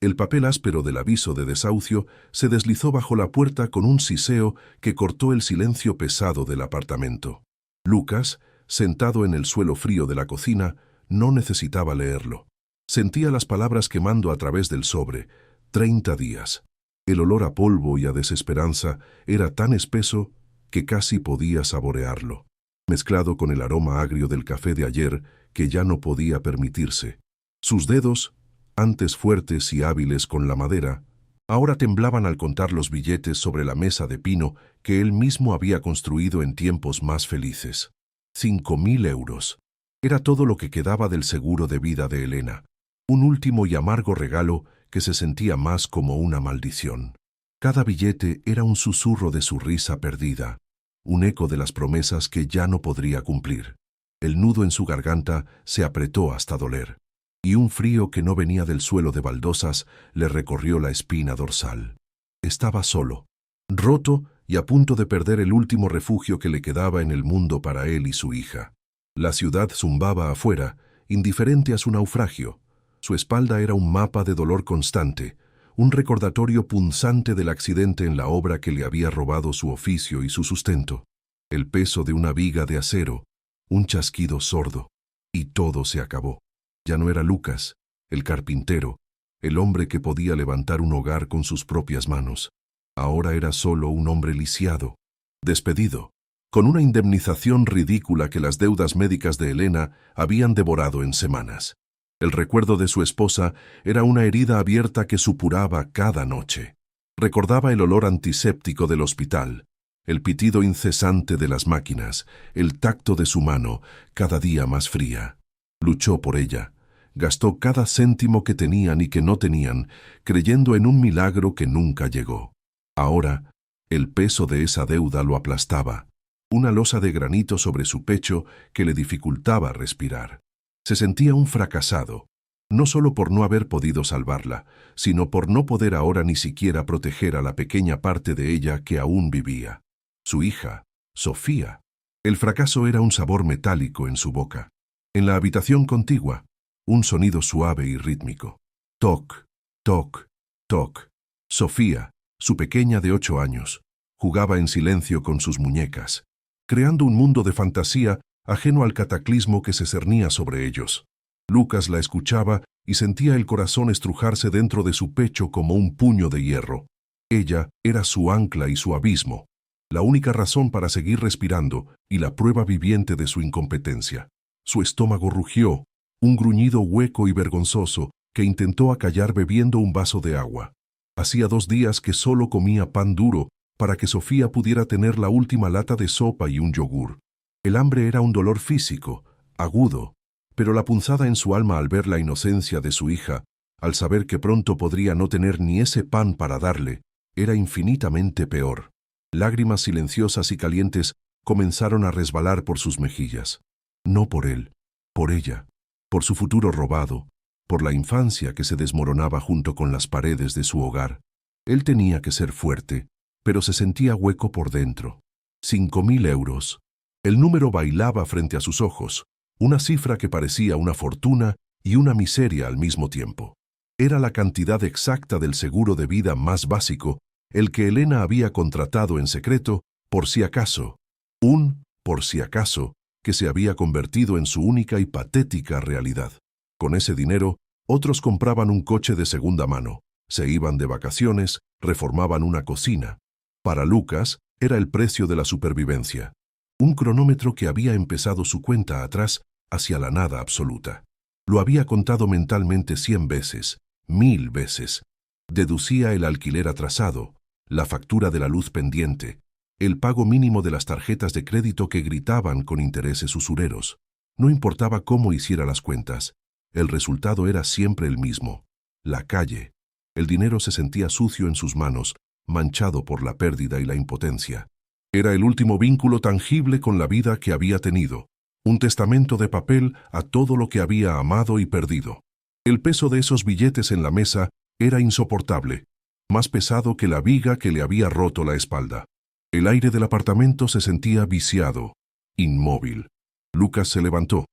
El papel áspero del aviso de desahucio se deslizó bajo la puerta con un siseo que cortó el silencio pesado del apartamento. Lucas, sentado en el suelo frío de la cocina, no necesitaba leerlo. Sentía las palabras quemando a través del sobre. 30 días. El olor a polvo y a desesperanza era tan espeso que casi podía saborearlo, mezclado con el aroma agrio del café de ayer que ya no podía permitirse. Sus dedos, antes fuertes y hábiles con la madera, ahora temblaban al contar los billetes sobre la mesa de pino que él mismo había construido en tiempos más felices. 5.000 euros. Era todo lo que quedaba del seguro de vida de Elena. Un último y amargo regalo que se sentía más como una maldición. Cada billete era un susurro de su risa perdida, un eco de las promesas que ya no podría cumplir. El nudo en su garganta se apretó hasta doler, y un frío que no venía del suelo de baldosas le recorrió la espina dorsal. Estaba solo, roto y a punto de perder el último refugio que le quedaba en el mundo para él y su hija. La ciudad zumbaba afuera, indiferente a su naufragio. Su espalda era un mapa de dolor constante, un recordatorio punzante del accidente en la obra que le había robado su oficio y su sustento. El peso de una viga de acero, un chasquido sordo, y todo se acabó. Ya no era Lucas, el carpintero, el hombre que podía levantar un hogar con sus propias manos. Ahora era solo un hombre lisiado, despedido, con una indemnización ridícula que las deudas médicas de Elena habían devorado en semanas. El recuerdo de su esposa era una herida abierta que supuraba cada noche. Recordaba el olor antiséptico del hospital, el pitido incesante de las máquinas, el tacto de su mano, cada día más fría. Luchó por ella, gastó cada céntimo que tenían y que no tenían, creyendo en un milagro que nunca llegó. Ahora, el peso de esa deuda lo aplastaba, una losa de granito sobre su pecho que le dificultaba respirar. Se sentía un fracasado, no solo por no haber podido salvarla, sino por no poder ahora ni siquiera proteger a la pequeña parte de ella que aún vivía. Su hija, Sofía. El fracaso era un sabor metálico en su boca. En la habitación contigua, un sonido suave y rítmico. Toc, toc, toc. Sofía, su pequeña de 8 años, jugaba en silencio con sus muñecas, creando un mundo de fantasía ajeno al cataclismo que se cernía sobre ellos. Lucas la escuchaba y sentía el corazón estrujarse dentro de su pecho como un puño de hierro. Ella era su ancla y su abismo, la única razón para seguir respirando y la prueba viviente de su incompetencia. Su estómago rugió, un gruñido hueco y vergonzoso que intentó acallar bebiendo un vaso de agua. Hacía 2 días que solo comía pan duro para que Sofía pudiera tener la última lata de sopa y un yogur. El hambre era un dolor físico, agudo, pero la punzada en su alma al ver la inocencia de su hija, al saber que pronto podría no tener ni ese pan para darle, era infinitamente peor. Lágrimas silenciosas y calientes comenzaron a resbalar por sus mejillas. No por él, por ella, por su futuro robado, por la infancia que se desmoronaba junto con las paredes de su hogar. Él tenía que ser fuerte, pero se sentía hueco por dentro. 5.000 euros. El número bailaba frente a sus ojos, una cifra que parecía una fortuna y una miseria al mismo tiempo. Era la cantidad exacta del seguro de vida más básico, el que Elena había contratado en secreto, por si acaso. Por si acaso, que se había convertido en su única y patética realidad. Con ese dinero, otros compraban un coche de segunda mano, se iban de vacaciones, reformaban una cocina. Para Lucas, era el precio de la supervivencia. Un cronómetro que había empezado su cuenta atrás hacia la nada absoluta. Lo había contado mentalmente 100 veces, 1000 veces. Deducía el alquiler atrasado, la factura de la luz pendiente, el pago mínimo de las tarjetas de crédito que gritaban con intereses usureros. No importaba cómo hiciera las cuentas, el resultado era siempre el mismo. La calle. El dinero se sentía sucio en sus manos, manchado por la pérdida y la impotencia. Era el último vínculo tangible con la vida que había tenido, un testamento de papel a todo lo que había amado y perdido. El peso de esos billetes en la mesa era insoportable, más pesado que la viga que le había roto la espalda. El aire del apartamento se sentía viciado, inmóvil. Lucas se levantó,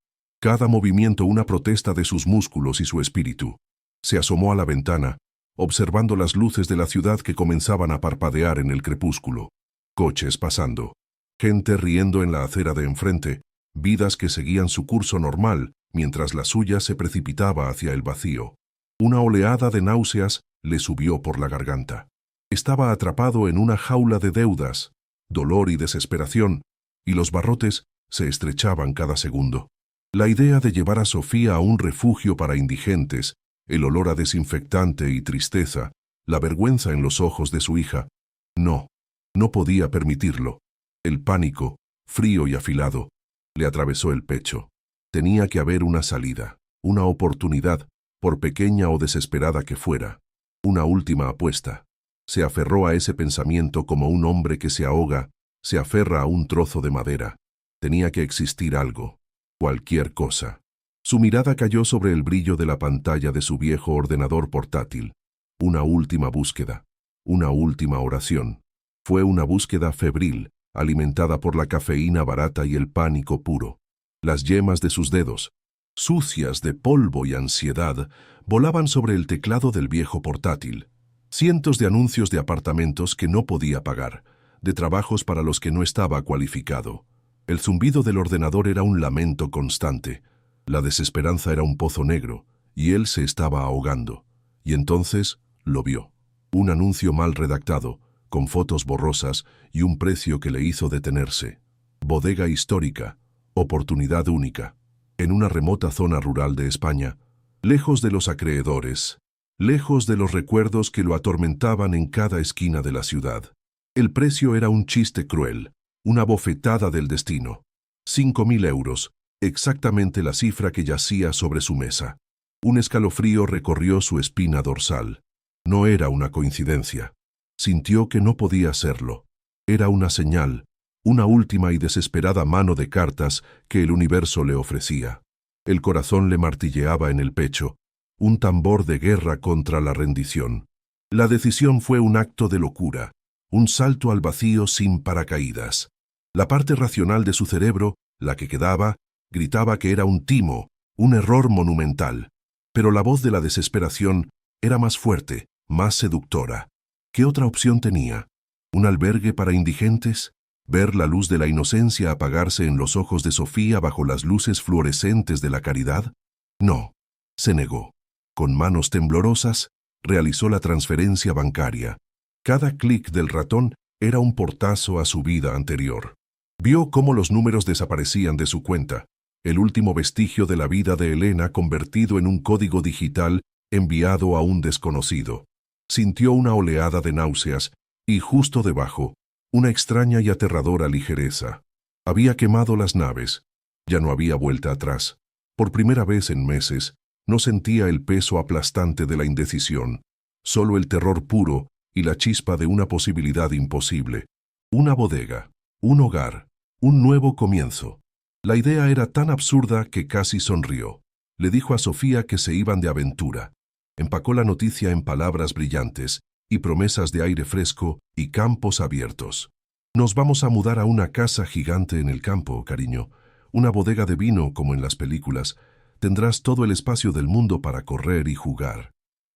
cada movimiento una protesta de sus músculos y su espíritu. Se asomó a la ventana, observando las luces de la ciudad que comenzaban a parpadear en el crepúsculo. Coches pasando, gente riendo en la acera de enfrente, vidas que seguían su curso normal mientras la suya se precipitaba hacia el vacío. Una oleada de náuseas le subió por la garganta. Estaba atrapado en una jaula de deudas, dolor y desesperación, y los barrotes se estrechaban cada segundo. La idea de llevar a Sofía a un refugio para indigentes, el olor a desinfectante y tristeza, la vergüenza en los ojos de su hija. No podía permitirlo. El pánico, frío y afilado, le atravesó el pecho. Tenía que haber una salida, una oportunidad, por pequeña o desesperada que fuera. Una última apuesta. Se aferró a ese pensamiento como un hombre que se ahoga, se aferra a un trozo de madera. Tenía que existir algo, cualquier cosa. Su mirada cayó sobre el brillo de la pantalla de su viejo ordenador portátil. Una última búsqueda, una última oración. Fue una búsqueda febril, alimentada por la cafeína barata y el pánico puro. Las yemas de sus dedos, sucias de polvo y ansiedad, volaban sobre el teclado del viejo portátil. Cientos de anuncios de apartamentos que no podía pagar, de trabajos para los que no estaba cualificado. El zumbido del ordenador era un lamento constante. La desesperanza era un pozo negro, y él se estaba ahogando. Y entonces lo vio. Un anuncio mal redactado, con fotos borrosas y un precio que le hizo detenerse. Bodega histórica, oportunidad única, en una remota zona rural de España, lejos de los acreedores, lejos de los recuerdos que lo atormentaban en cada esquina de la ciudad. El precio era un chiste cruel, una bofetada del destino. 5.000 euros, exactamente la cifra que yacía sobre su mesa. Un escalofrío recorrió su espina dorsal. No era una coincidencia. Sintió que no podía serlo. Era una señal, una última y desesperada mano de cartas que el universo le ofrecía. El corazón le martilleaba en el pecho, un tambor de guerra contra la rendición. La decisión fue un acto de locura, un salto al vacío sin paracaídas. La parte racional de su cerebro, la que quedaba, gritaba que era un timo, un error monumental. Pero la voz de la desesperación era más fuerte, más seductora. ¿Qué otra opción tenía? ¿Un albergue para indigentes? ¿Ver la luz de la inocencia apagarse en los ojos de Sofía bajo las luces fluorescentes de la caridad? No. Se negó. Con manos temblorosas, realizó la transferencia bancaria. Cada clic del ratón era un portazo a su vida anterior. Vio cómo los números desaparecían de su cuenta, el último vestigio de la vida de Elena convertido en un código digital enviado a un desconocido. Sintió una oleada de náuseas y justo debajo, una extraña y aterradora ligereza. Había quemado las naves. Ya no había vuelta atrás. Por primera vez en meses, no sentía el peso aplastante de la indecisión, solo el terror puro y la chispa de una posibilidad imposible. Una bodega, un hogar, un nuevo comienzo. La idea era tan absurda que casi sonrió. Le dijo a Sofía que se iban de aventura. Empacó la noticia en palabras brillantes y promesas de aire fresco y campos abiertos. Nos vamos a mudar a una casa gigante en el campo, cariño. Una bodega de vino como en las películas. Tendrás todo el espacio del mundo para correr y jugar.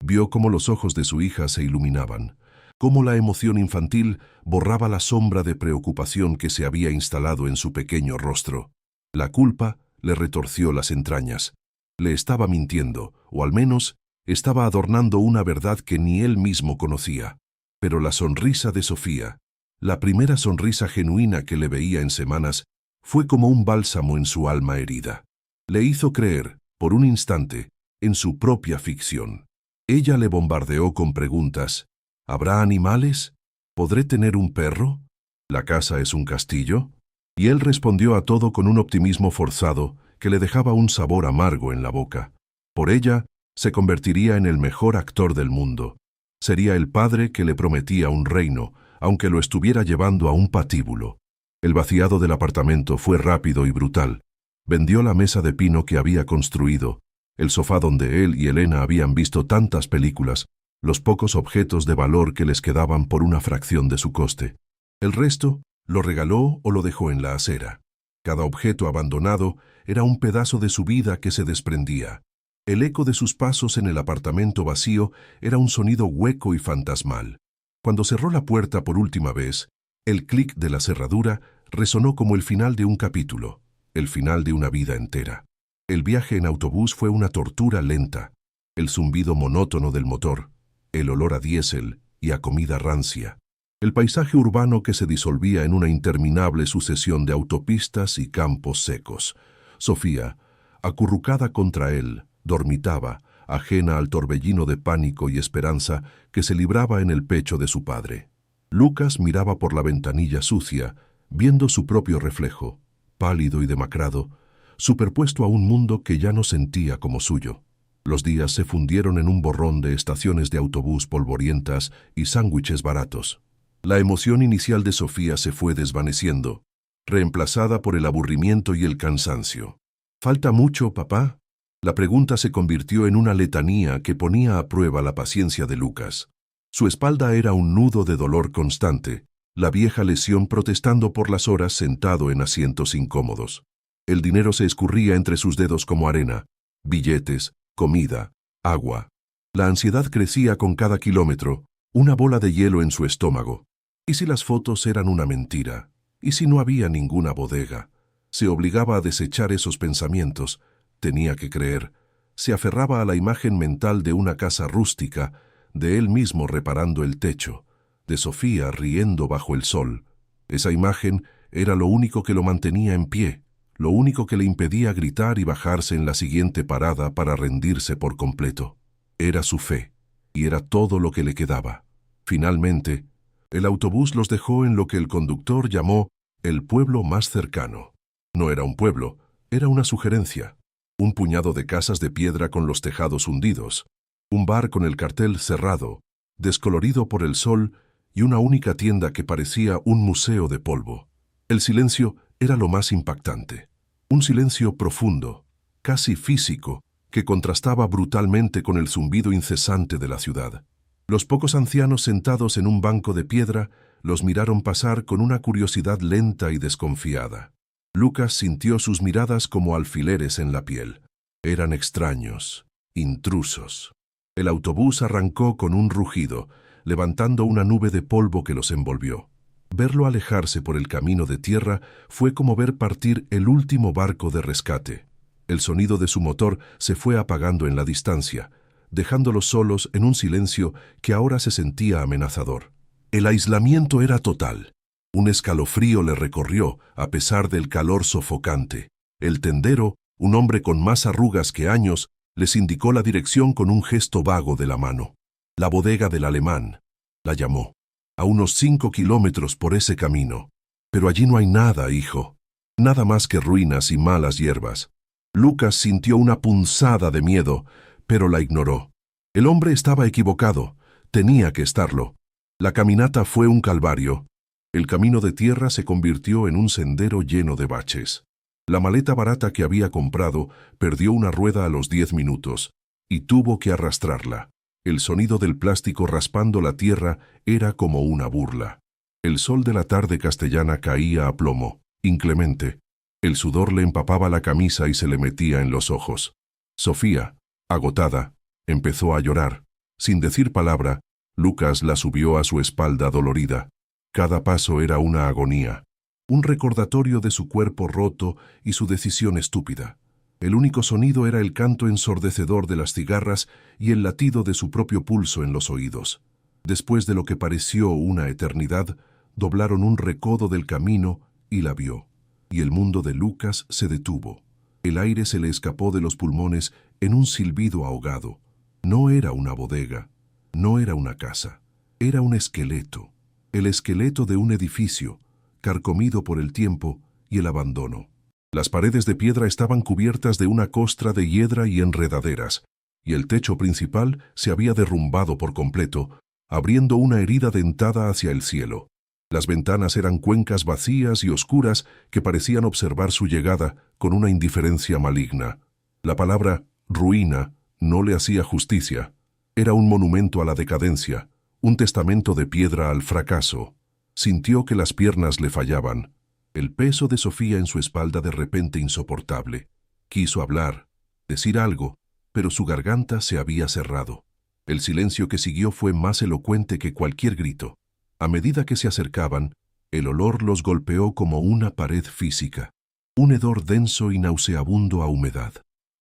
Vio cómo los ojos de su hija se iluminaban, cómo la emoción infantil borraba la sombra de preocupación que se había instalado en su pequeño rostro. La culpa le retorció las entrañas. Le estaba mintiendo, o al menos estaba adornando una verdad que ni él mismo conocía. Pero la sonrisa de Sofía, la primera sonrisa genuina que le veía en semanas, fue como un bálsamo en su alma herida. Le hizo creer, por un instante, en su propia ficción. Ella le bombardeó con preguntas. ¿Habrá animales? ¿Podré tener un perro? ¿La casa es un castillo? Y él respondió a todo con un optimismo forzado que le dejaba un sabor amargo en la boca. Por ella, se convertiría en el mejor actor del mundo. Sería el padre que le prometía un reino, aunque lo estuviera llevando a un patíbulo. El vaciado del apartamento fue rápido y brutal. Vendió la mesa de pino que había construido, el sofá donde él y Elena habían visto tantas películas, los pocos objetos de valor que les quedaban por una fracción de su coste. El resto lo regaló o lo dejó en la acera. Cada objeto abandonado era un pedazo de su vida que se desprendía. El eco de sus pasos en el apartamento vacío era un sonido hueco y fantasmal. Cuando cerró la puerta por última vez, el clic de la cerradura resonó como el final de un capítulo, el final de una vida entera. El viaje en autobús fue una tortura lenta. El zumbido monótono del motor, el olor a diésel y a comida rancia. El paisaje urbano que se disolvía en una interminable sucesión de autopistas y campos secos. Sofía, acurrucada contra él, dormitaba, ajena al torbellino de pánico y esperanza que se libraba en el pecho de su padre. Lucas miraba por la ventanilla sucia, viendo su propio reflejo, pálido y demacrado, superpuesto a un mundo que ya no sentía como suyo. Los días se fundieron en un borrón de estaciones de autobús polvorientas y sándwiches baratos. La emoción inicial de Sofía se fue desvaneciendo, reemplazada por el aburrimiento y el cansancio. ¿Falta mucho, papá? La pregunta se convirtió en una letanía que ponía a prueba la paciencia de Lucas. Su espalda era un nudo de dolor constante, la vieja lesión protestando por las horas sentado en asientos incómodos. El dinero se escurría entre sus dedos como arena, billetes, comida, agua. La ansiedad crecía con cada kilómetro, una bola de hielo en su estómago. ¿Y si las fotos eran una mentira? ¿Y si no había ninguna bodega? Se obligaba a desechar esos pensamientos. Tenía que creer. Se aferraba a la imagen mental de una casa rústica, de él mismo reparando el techo, de Sofía riendo bajo el sol. Esa imagen era lo único que lo mantenía en pie, lo único que le impedía gritar y bajarse en la siguiente parada para rendirse por completo. Era su fe, y era todo lo que le quedaba. Finalmente, el autobús los dejó en lo que el conductor llamó el pueblo más cercano. No era un pueblo, era una sugerencia. Un puñado de casas de piedra con los tejados hundidos, un bar con el cartel cerrado, descolorido por el sol y una única tienda que parecía un museo de polvo. El silencio era lo más impactante. Un silencio profundo, casi físico, que contrastaba brutalmente con el zumbido incesante de la ciudad. Los pocos ancianos sentados en un banco de piedra los miraron pasar con una curiosidad lenta y desconfiada. Lucas sintió sus miradas como alfileres en la piel. Eran extraños, intrusos. El autobús arrancó con un rugido, levantando una nube de polvo que los envolvió. Verlo alejarse por el camino de tierra fue como ver partir el último barco de rescate. El sonido de su motor se fue apagando en la distancia, dejándolos solos en un silencio que ahora se sentía amenazador. El aislamiento era total. Un escalofrío le recorrió, a pesar del calor sofocante. El tendero, un hombre con más arrugas que años, les indicó la dirección con un gesto vago de la mano. La bodega del alemán, la llamó. A unos 5 kilómetros por ese camino. Pero allí no hay nada, hijo. Nada más que ruinas y malas hierbas. Lucas sintió una punzada de miedo, pero la ignoró. El hombre estaba equivocado. Tenía que estarlo. La caminata fue un calvario. El camino de tierra se convirtió en un sendero lleno de baches. La maleta barata que había comprado perdió una rueda a los 10 minutos, y tuvo que arrastrarla. El sonido del plástico raspando la tierra era como una burla. El sol de la tarde castellana caía a plomo, inclemente. El sudor le empapaba la camisa y se le metía en los ojos. Sofía, agotada, empezó a llorar. Sin decir palabra, Lucas la subió a su espalda dolorida. Cada paso era una agonía, un recordatorio de su cuerpo roto y su decisión estúpida. El único sonido era el canto ensordecedor de las cigarras y el latido de su propio pulso en los oídos. Después de lo que pareció una eternidad, doblaron un recodo del camino y la vio. Y el mundo de Lucas se detuvo. El aire se le escapó de los pulmones en un silbido ahogado. No era una bodega, no era una casa, era un esqueleto. El esqueleto de un edificio, carcomido por el tiempo y el abandono. Las paredes de piedra estaban cubiertas de una costra de hiedra y enredaderas, y el techo principal se había derrumbado por completo, abriendo una herida dentada hacia el cielo. Las ventanas eran cuencas vacías y oscuras que parecían observar su llegada con una indiferencia maligna. La palabra ruina no le hacía justicia. Era un monumento a la decadencia, un testamento de piedra al fracaso. Sintió que las piernas le fallaban. El peso de Sofía en su espalda de repente insoportable. Quiso hablar, decir algo, pero su garganta se había cerrado. El silencio que siguió fue más elocuente que cualquier grito. A medida que se acercaban, el olor los golpeó como una pared física. Un hedor denso y nauseabundo a humedad,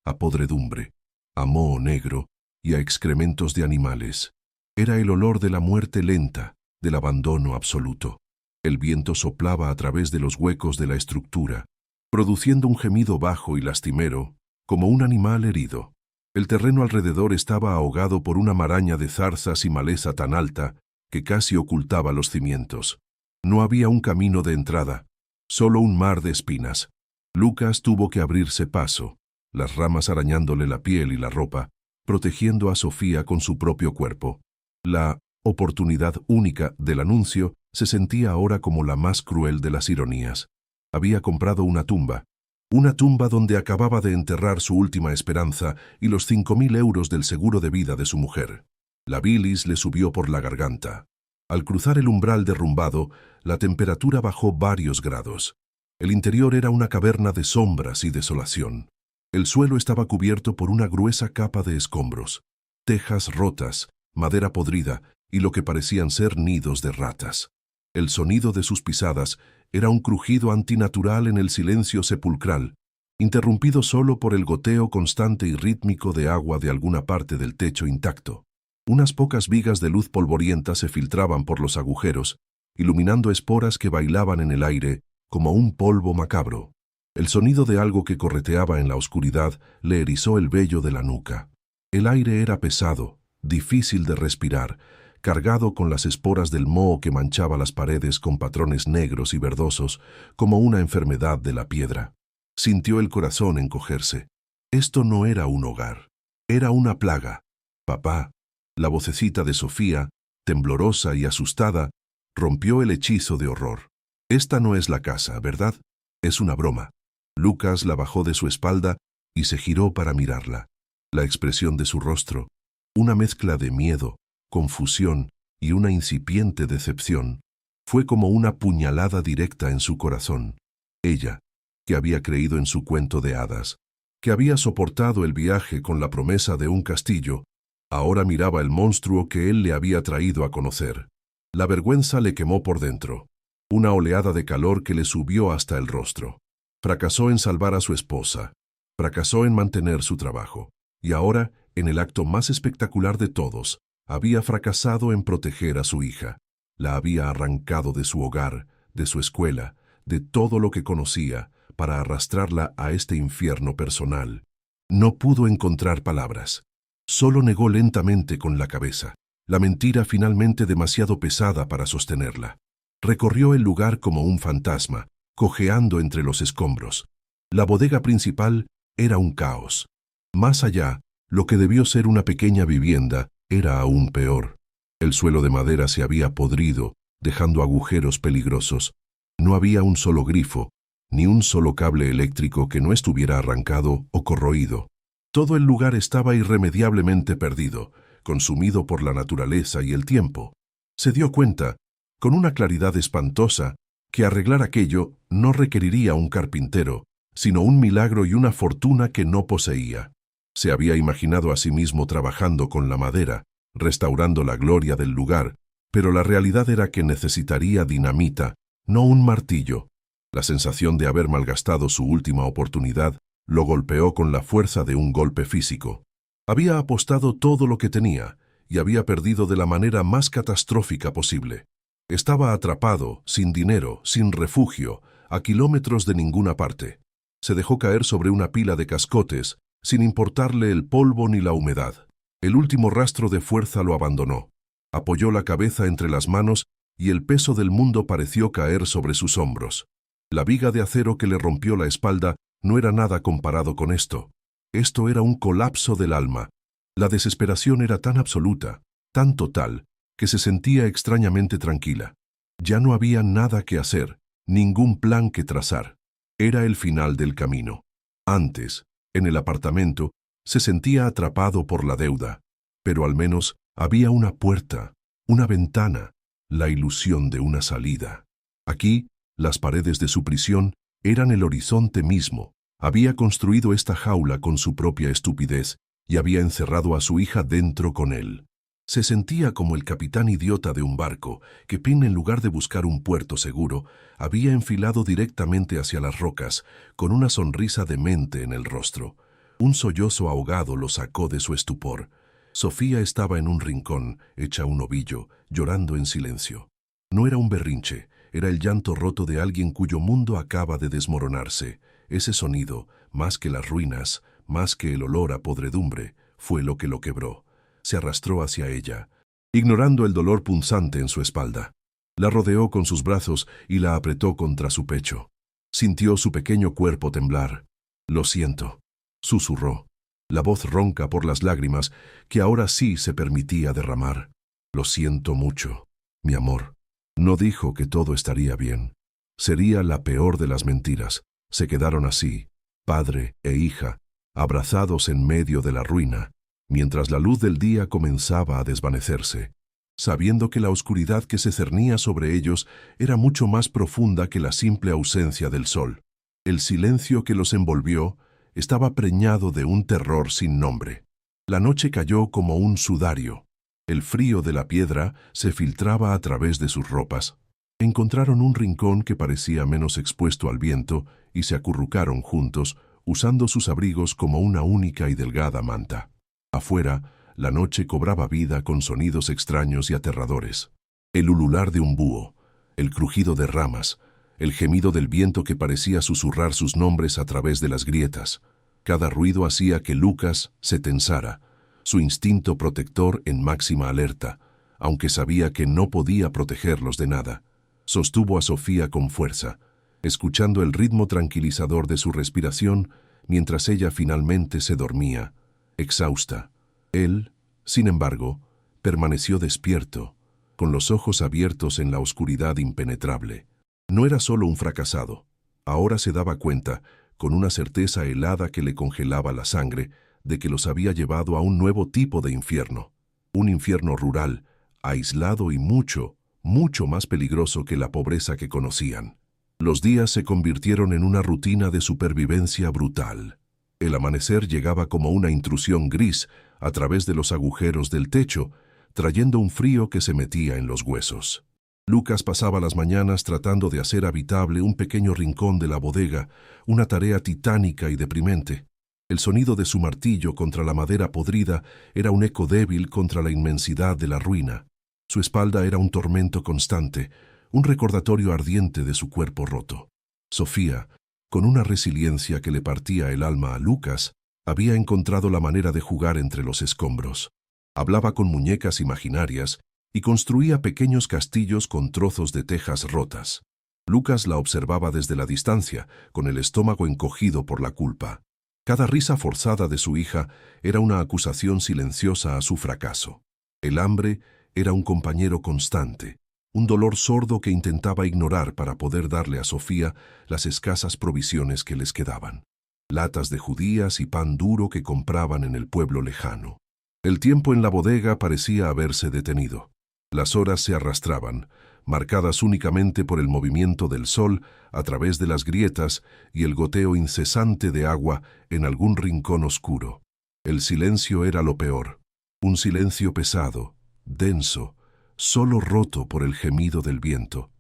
a podredumbre, a moho negro y a excrementos de animales. Era el olor de la muerte lenta, del abandono absoluto. El viento soplaba a través de los huecos de la estructura, produciendo un gemido bajo y lastimero, como un animal herido. El terreno alrededor estaba ahogado por una maraña de zarzas y maleza tan alta que casi ocultaba los cimientos. No había un camino de entrada, solo un mar de espinas. Lucas tuvo que abrirse paso, las ramas arañándole la piel y la ropa, protegiendo a Sofía con su propio cuerpo. La oportunidad única del anuncio se sentía ahora como la más cruel de las ironías. Había comprado una tumba donde acababa de enterrar su última esperanza y los 5.000 euros del seguro de vida de su mujer. La bilis le subió por la garganta. Al cruzar el umbral derrumbado, la temperatura bajó varios grados. El interior era una caverna de sombras y desolación. El suelo estaba cubierto por una gruesa capa de escombros, tejas rotas, madera podrida y lo que parecían ser nidos de ratas. El sonido de sus pisadas era un crujido antinatural en el silencio sepulcral, interrumpido solo por el goteo constante y rítmico de agua de alguna parte del techo intacto. Unas pocas vigas de luz polvorienta se filtraban por los agujeros, iluminando esporas que bailaban en el aire como un polvo macabro. El sonido de algo que correteaba en la oscuridad le erizó el vello de la nuca. El aire era pesado, difícil de respirar, cargado con las esporas del moho que manchaba las paredes con patrones negros y verdosos, como una enfermedad de la piedra. Sintió el corazón encogerse. Esto no era un hogar, era una plaga. Papá. La vocecita de Sofía, temblorosa y asustada, rompió el hechizo de horror. Esta no es la casa, ¿verdad? Es una broma. Lucas la bajó de su espalda y se giró para mirarla. La expresión de su rostro, una mezcla de miedo, confusión y una incipiente decepción, fue como una puñalada directa en su corazón. Ella, que había creído en su cuento de hadas, que había soportado el viaje con la promesa de un castillo, ahora miraba el monstruo que él le había traído a conocer. La vergüenza le quemó por dentro, una oleada de calor que le subió hasta el rostro. Fracasó en salvar a su esposa, fracasó en mantener su trabajo, y ahora, en el acto más espectacular de todos, había fracasado en proteger a su hija. La había arrancado de su hogar, de su escuela, de todo lo que conocía, para arrastrarla a este infierno personal. No pudo encontrar palabras. Solo negó lentamente con la cabeza, la mentira finalmente demasiado pesada para sostenerla. Recorrió el lugar como un fantasma, cojeando entre los escombros. La bodega principal era un caos. Más allá, lo que debió ser una pequeña vivienda era aún peor. El suelo de madera se había podrido, dejando agujeros peligrosos. No había un solo grifo, ni un solo cable eléctrico que no estuviera arrancado o corroído. Todo el lugar estaba irremediablemente perdido, consumido por la naturaleza y el tiempo. Se dio cuenta, con una claridad espantosa, que arreglar aquello no requeriría un carpintero, sino un milagro y una fortuna que no poseía. Se había imaginado a sí mismo trabajando con la madera, restaurando la gloria del lugar, pero la realidad era que necesitaría dinamita, no un martillo. La sensación de haber malgastado su última oportunidad lo golpeó con la fuerza de un golpe físico. Había apostado todo lo que tenía y había perdido de la manera más catastrófica posible. Estaba atrapado, sin dinero, sin refugio, a kilómetros de ninguna parte. Se dejó caer sobre una pila de cascotes, sin importarle el polvo ni la humedad. El último rastro de fuerza lo abandonó. Apoyó la cabeza entre las manos y el peso del mundo pareció caer sobre sus hombros. La viga de acero que le rompió la espalda no era nada comparado con esto. Esto era un colapso del alma. La desesperación era tan absoluta, tan total, que se sentía extrañamente tranquila. Ya no había nada que hacer, ningún plan que trazar. Era el final del camino. Antes, en el apartamento, se sentía atrapado por la deuda, pero al menos había una puerta, una ventana, la ilusión de una salida. Aquí, las paredes de su prisión eran el horizonte mismo. Había construido esta jaula con su propia estupidez y había encerrado a su hija dentro con él. Se sentía como el capitán idiota de un barco que Pin, en lugar de buscar un puerto seguro, había enfilado directamente hacia las rocas, con una sonrisa demente en el rostro. Un sollozo ahogado lo sacó de su estupor. Sofía estaba en un rincón, hecha un ovillo, llorando en silencio. No era un berrinche, era el llanto roto de alguien cuyo mundo acaba de desmoronarse. Ese sonido, más que las ruinas, más que el olor a podredumbre, fue lo que lo quebró. Se arrastró hacia ella, ignorando el dolor punzante en su espalda. La rodeó con sus brazos y la apretó contra su pecho. Sintió su pequeño cuerpo temblar. «Lo siento», susurró, la voz ronca por las lágrimas que ahora sí se permitía derramar. «Lo siento mucho, mi amor». No dijo que todo estaría bien. Sería la peor de las mentiras. Se quedaron así, padre e hija, abrazados en medio de la ruina, mientras la luz del día comenzaba a desvanecerse, sabiendo que la oscuridad que se cernía sobre ellos era mucho más profunda que la simple ausencia del sol. El silencio que los envolvió estaba preñado de un terror sin nombre. La noche cayó como un sudario. El frío de la piedra se filtraba a través de sus ropas. Encontraron un rincón que parecía menos expuesto al viento y se acurrucaron juntos, usando sus abrigos como una única y delgada manta. Afuera, la noche cobraba vida con sonidos extraños y aterradores. El ulular de un búho, el crujido de ramas, el gemido del viento que parecía susurrar sus nombres a través de las grietas. Cada ruido hacía que Lucas se tensara, su instinto protector en máxima alerta, aunque sabía que no podía protegerlos de nada. Sostuvo a Sofía con fuerza, escuchando el ritmo tranquilizador de su respiración mientras ella finalmente se dormía, exhausta. Él, sin embargo, permaneció despierto, con los ojos abiertos en la oscuridad impenetrable. No era solo un fracasado. Ahora se daba cuenta, con una certeza helada que le congelaba la sangre, de que los había llevado a un nuevo tipo de infierno. Un infierno rural, aislado y mucho más peligroso que la pobreza que conocían. Los días se convirtieron en una rutina de supervivencia brutal. El amanecer llegaba como una intrusión gris a través de los agujeros del techo, trayendo un frío que se metía en los huesos. Lucas pasaba las mañanas tratando de hacer habitable un pequeño rincón de la bodega, una tarea titánica y deprimente. El sonido de su martillo contra la madera podrida era un eco débil contra la inmensidad de la ruina. Su espalda era un tormento constante, un recordatorio ardiente de su cuerpo roto. Sofía, con una resiliencia que le partía el alma a Lucas, había encontrado la manera de jugar entre los escombros. Hablaba con muñecas imaginarias y construía pequeños castillos con trozos de tejas rotas. Lucas la observaba desde la distancia, con el estómago encogido por la culpa. Cada risa forzada de su hija era una acusación silenciosa a su fracaso. El hambre era un compañero constante, un dolor sordo que intentaba ignorar para poder darle a Sofía las escasas provisiones que les quedaban. Latas de judías y pan duro que compraban en el pueblo lejano. El tiempo en la bodega parecía haberse detenido. Las horas se arrastraban, marcadas únicamente por el movimiento del sol a través de las grietas y el goteo incesante de agua en algún rincón oscuro. El silencio era lo peor, un silencio pesado, denso, solo roto por el gemido del viento,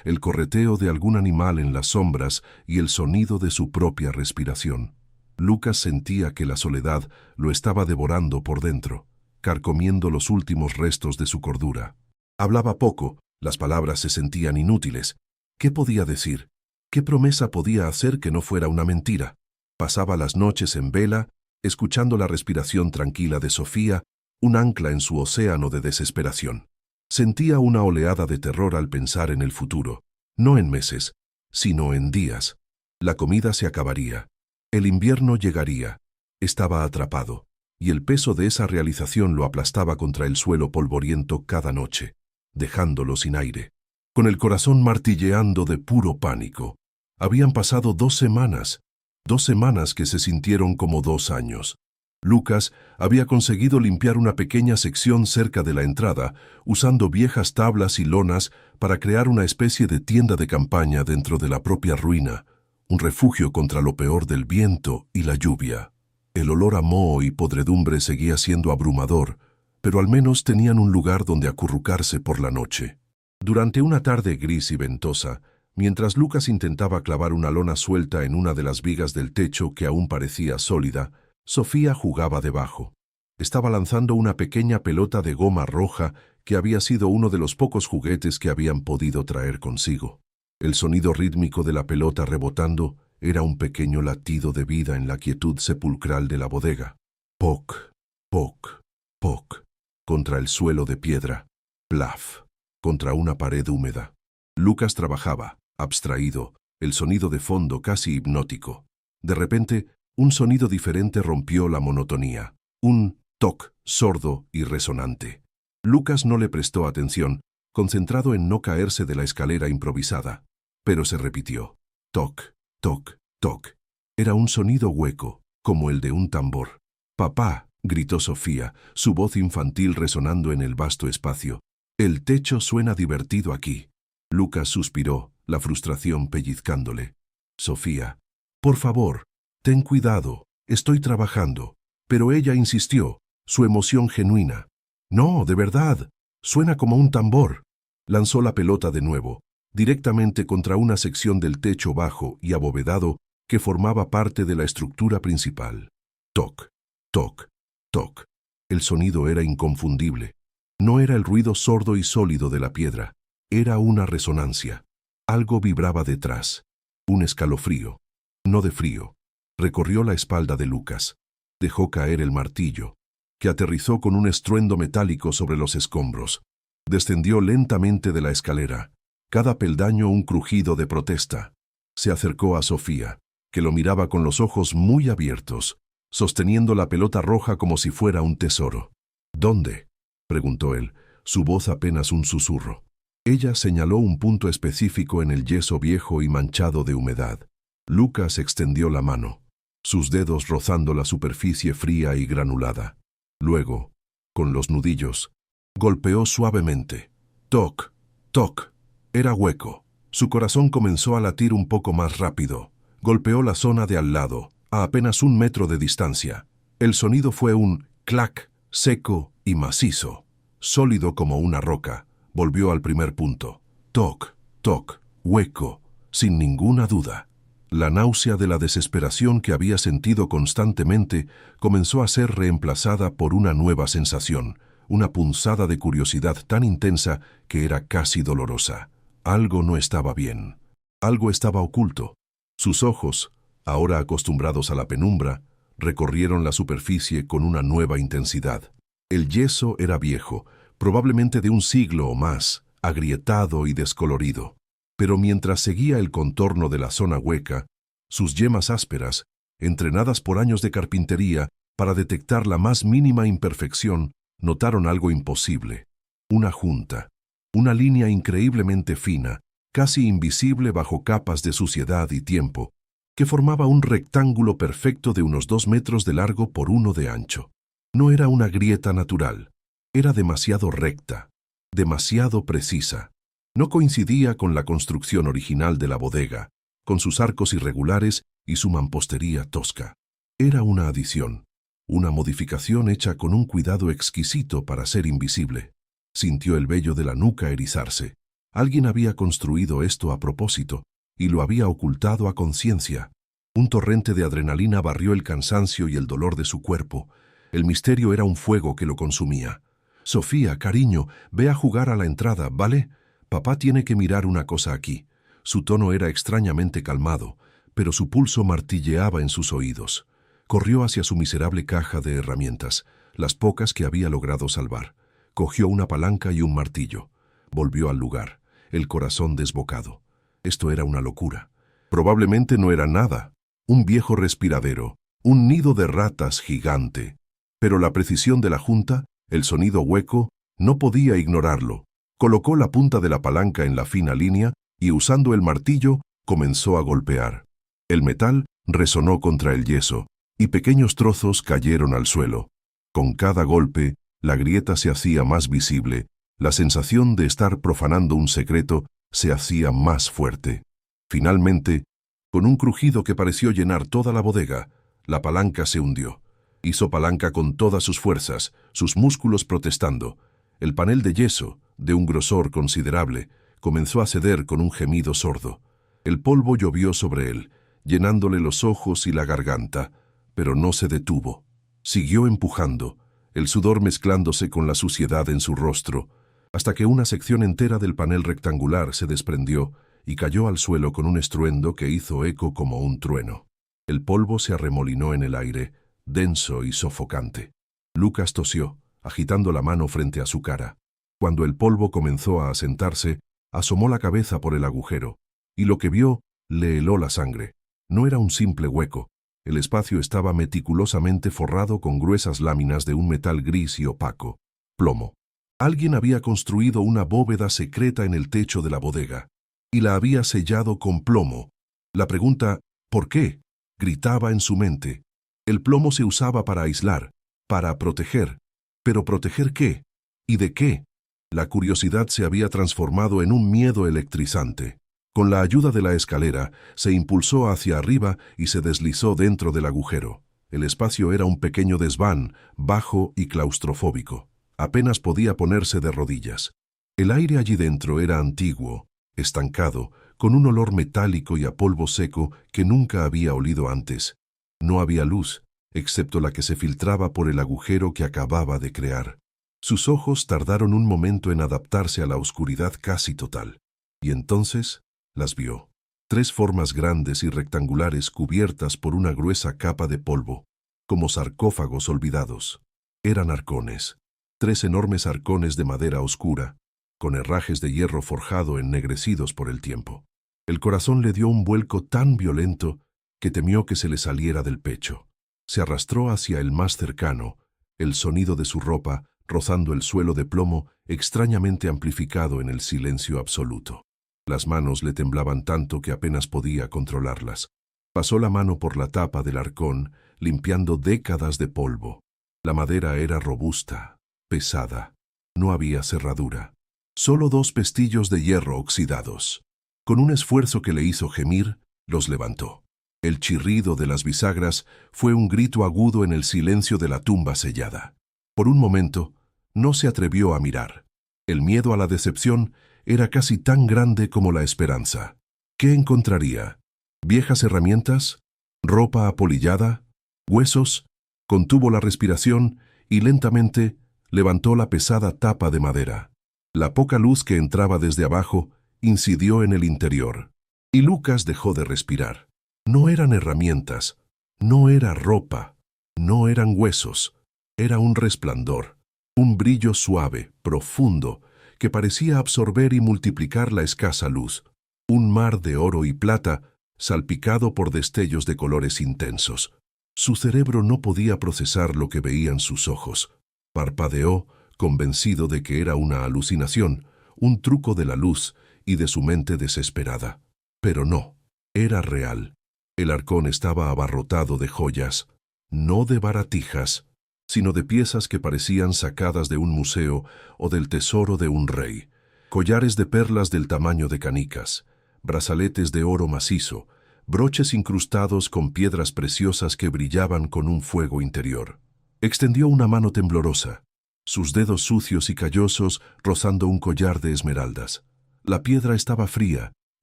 el correteo de algún animal en las sombras y el sonido de su propia respiración. Lucas sentía que la soledad lo estaba devorando por dentro, carcomiendo los últimos restos de su cordura. Hablaba poco, las palabras se sentían inútiles. ¿Qué podía decir? ¿Qué promesa podía hacer que no fuera una mentira? Pasaba las noches en vela, escuchando la respiración tranquila de Sofía, un ancla en su océano de desesperación. Sentía una oleada de terror al pensar en el futuro, no en meses, sino en días. La comida se acabaría. El invierno llegaría. Estaba atrapado, y el peso de esa realización lo aplastaba contra el suelo polvoriento cada noche, dejándolo sin aire, con el corazón martilleando de puro pánico. Habían pasado 2 semanas, 2 semanas que se sintieron como 2 años. Lucas había conseguido limpiar una pequeña sección cerca de la entrada, usando viejas tablas y lonas para crear una especie de tienda de campaña dentro de la propia ruina, un refugio contra lo peor del viento y la lluvia. El olor a moho y podredumbre seguía siendo abrumador, pero al menos tenían un lugar donde acurrucarse por la noche. Durante una tarde gris y ventosa, mientras Lucas intentaba clavar una lona suelta en una de las vigas del techo que aún parecía sólida, Sofía jugaba debajo. Estaba lanzando una pequeña pelota de goma roja que había sido uno de los pocos juguetes que habían podido traer consigo. El sonido rítmico de la pelota rebotando era un pequeño latido de vida en la quietud sepulcral de la bodega. Poc, poc, poc, contra el suelo de piedra. Plaf, contra una pared húmeda. Lucas trabajaba, abstraído, el sonido de fondo casi hipnótico. De repente, un sonido diferente rompió la monotonía. Un toc sordo y resonante. Lucas no le prestó atención, concentrado en no caerse de la escalera improvisada. Pero se repitió. Toc, toc, toc. Era un sonido hueco, como el de un tambor. «Papá», gritó Sofía, su voz infantil resonando en el vasto espacio. «El techo suena divertido aquí». Lucas suspiró, la frustración pellizcándole. «Sofía, por favor, ten cuidado, estoy trabajando». Pero ella insistió, su emoción genuina. «No, de verdad, suena como un tambor». Lanzó la pelota de nuevo, directamente contra una sección del techo bajo y abovedado que formaba parte de la estructura principal. Toc, toc, toc. El sonido era inconfundible. No era el ruido sordo y sólido de la piedra, era una resonancia. Algo vibraba detrás. Un escalofrío. No de frío. Recorrió la espalda de Lucas. Dejó caer el martillo, que aterrizó con un estruendo metálico sobre los escombros. Descendió lentamente de la escalera, cada peldaño un crujido de protesta. Se acercó a Sofía, que lo miraba con los ojos muy abiertos, sosteniendo la pelota roja como si fuera un tesoro. «¿Dónde?», preguntó él, su voz apenas un susurro. Ella señaló un punto específico en el yeso viejo y manchado de humedad. Lucas extendió la mano, sus dedos rozando la superficie fría y granulada. Luego, con los nudillos, golpeó suavemente. Toc, toc. Era hueco. Su corazón comenzó a latir un poco más rápido. Golpeó la zona de al lado, a apenas 1 metro de distancia. El sonido fue un clac, seco y macizo, sólido como una roca. Volvió al primer punto. Toc, toc, hueco, sin ninguna duda. La náusea de la desesperación que había sentido constantemente comenzó a ser reemplazada por una nueva sensación, una punzada de curiosidad tan intensa que era casi dolorosa. Algo no estaba bien. Algo estaba oculto. Sus ojos, ahora acostumbrados a la penumbra, recorrieron la superficie con una nueva intensidad. El yeso era viejo, probablemente de 1 siglo o más, agrietado y descolorido. Pero mientras seguía el contorno de la zona hueca, sus yemas ásperas, entrenadas por años de carpintería para detectar la más mínima imperfección, notaron algo imposible. Una junta, una línea increíblemente fina, casi invisible bajo capas de suciedad y tiempo, que formaba un rectángulo perfecto de unos 2 metros de largo por 1 de ancho. No era una grieta natural, era demasiado recta, demasiado precisa. No coincidía con la construcción original de la bodega, con sus arcos irregulares y su mampostería tosca. Era una adición, una modificación hecha con un cuidado exquisito para ser invisible. Sintió el vello de la nuca erizarse. Alguien había construido esto a propósito y lo había ocultado a conciencia. Un torrente de adrenalina barrió el cansancio y el dolor de su cuerpo. El misterio era un fuego que lo consumía. «Sofía, cariño, ve a jugar a la entrada, ¿vale? Papá tiene que mirar una cosa aquí». Su tono era extrañamente calmado, pero su pulso martilleaba en sus oídos. Corrió hacia su miserable caja de herramientas, las pocas que había logrado salvar. Cogió una palanca y un martillo. Volvió al lugar, el corazón desbocado. Esto era una locura. Probablemente no era nada. Un viejo respiradero, un nido de ratas gigante. Pero la precisión de la junta, el sonido hueco, no podía ignorarlo. Colocó la punta de la palanca en la fina línea y usando el martillo comenzó a golpear. El metal resonó contra el yeso y pequeños trozos cayeron al suelo. Con cada golpe, la grieta se hacía más visible, la sensación de estar profanando un secreto se hacía más fuerte. Finalmente, con un crujido que pareció llenar toda la bodega, la palanca se hundió. Hizo palanca con todas sus fuerzas, sus músculos protestando. El panel de yeso, de un grosor considerable, comenzó a ceder con un gemido sordo. El polvo llovió sobre él, llenándole los ojos y la garganta, pero no se detuvo. Siguió empujando, el sudor mezclándose con la suciedad en su rostro, hasta que una sección entera del panel rectangular se desprendió y cayó al suelo con un estruendo que hizo eco como un trueno. El polvo se arremolinó en el aire, denso y sofocante. Lucas tosió, agitando la mano frente a su cara. Cuando el polvo comenzó a asentarse, asomó la cabeza por el agujero, y lo que vio le heló la sangre. No era un simple hueco. El espacio estaba meticulosamente forrado con gruesas láminas de un metal gris y opaco, plomo. Alguien había construido una bóveda secreta en el techo de la bodega, y la había sellado con plomo. La pregunta, ¿por qué?, gritaba en su mente. El plomo se usaba para aislar, para proteger. ¿Pero proteger qué? ¿Y de qué? La curiosidad se había transformado en un miedo electrizante. Con la ayuda de la escalera, se impulsó hacia arriba y se deslizó dentro del agujero. El espacio era un pequeño desván, bajo y claustrofóbico. Apenas podía ponerse de rodillas. El aire allí dentro era antiguo, estancado, con un olor metálico y a polvo seco que nunca había olido antes. No había luz, excepto la que se filtraba por el agujero que acababa de crear. Sus ojos tardaron un momento en adaptarse a la oscuridad casi total. Y entonces las vio. 3 formas grandes y rectangulares cubiertas por una gruesa capa de polvo, como sarcófagos olvidados. Eran arcones. 3 enormes arcones de madera oscura, con herrajes de hierro forjado ennegrecidos por el tiempo. El corazón le dio un vuelco tan violento que temió que se le saliera del pecho. Se arrastró hacia el más cercano, el sonido de su ropa rozando el suelo de plomo extrañamente amplificado en el silencio absoluto. Las manos le temblaban tanto que apenas podía controlarlas. Pasó la mano por la tapa del arcón, limpiando décadas de polvo. La madera era robusta, pesada. No había cerradura. Solo 2 pestillos de hierro oxidados. Con un esfuerzo que le hizo gemir, los levantó. El chirrido de las bisagras fue un grito agudo en el silencio de la tumba sellada. Por un momento, no se atrevió a mirar. El miedo a la decepción era casi tan grande como la esperanza. ¿Qué encontraría? ¿Viejas herramientas? ¿Ropa apolillada? ¿Huesos? Contuvo la respiración y lentamente levantó la pesada tapa de madera. La poca luz que entraba desde abajo incidió en el interior, y Lucas dejó de respirar. No eran herramientas, no era ropa, no eran huesos, era un resplandor, un brillo suave, profundo, que parecía absorber y multiplicar la escasa luz, un mar de oro y plata salpicado por destellos de colores intensos. Su cerebro no podía procesar lo que veían sus ojos. Parpadeó, convencido de que era una alucinación, un truco de la luz y de su mente desesperada. Pero no, era real. El arcón estaba abarrotado de joyas, no de baratijas, sino de piezas que parecían sacadas de un museo o del tesoro de un rey. Collares de perlas del tamaño de canicas, brazaletes de oro macizo, broches incrustados con piedras preciosas que brillaban con un fuego interior. Extendió una mano temblorosa, sus dedos sucios y callosos rozando un collar de esmeraldas. La piedra estaba fría,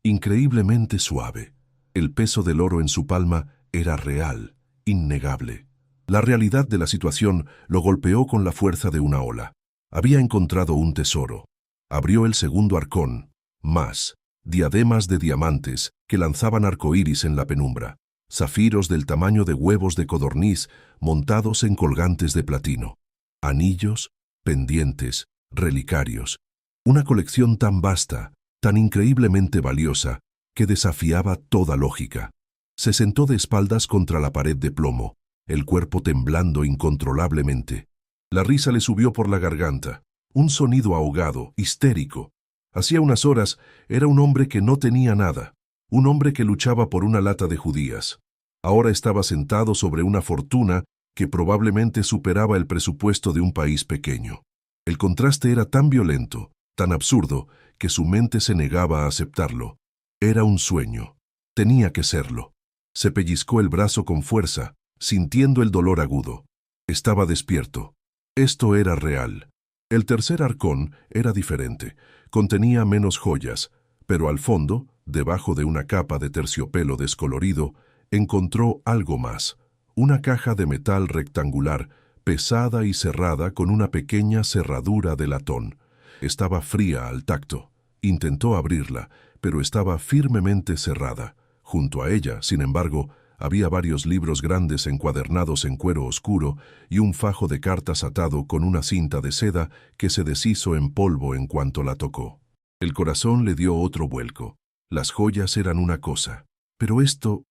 increíblemente suave. El peso del oro en su palma era real, innegable. La realidad de la situación lo golpeó con la fuerza de una ola. Había encontrado un tesoro. Abrió el segundo arcón. Más, diademas de diamantes que lanzaban arcoíris en la penumbra. Zafiros del tamaño de huevos de codorniz montados en colgantes de platino. Anillos, pendientes, relicarios. Una colección tan vasta, tan increíblemente valiosa, que desafiaba toda lógica. Se sentó de espaldas contra la pared de plomo, el cuerpo temblando incontrolablemente. La risa le subió por la garganta, un sonido ahogado, histérico. Hacía unas horas era un hombre que no tenía nada, un hombre que luchaba por una lata de judías. Ahora estaba sentado sobre una fortuna que probablemente superaba el presupuesto de un país pequeño. El contraste era tan violento, tan absurdo, que su mente se negaba a aceptarlo. Era un sueño. Tenía que serlo. Se pellizcó el brazo con fuerza, sintiendo el dolor agudo. Estaba despierto. Esto era real. El tercer arcón era diferente. Contenía menos joyas, pero al fondo, debajo de una capa de terciopelo descolorido, encontró algo más. Una caja de metal rectangular, pesada y cerrada con una pequeña cerradura de latón. Estaba fría al tacto. Intentó abrirla, pero estaba firmemente cerrada. Junto a ella, sin embargo, había varios libros grandes encuadernados en cuero oscuro y un fajo de cartas atado con una cinta de seda que se deshizo en polvo en cuanto la tocó. El corazón le dio otro vuelco. Las joyas eran una cosa, pero esto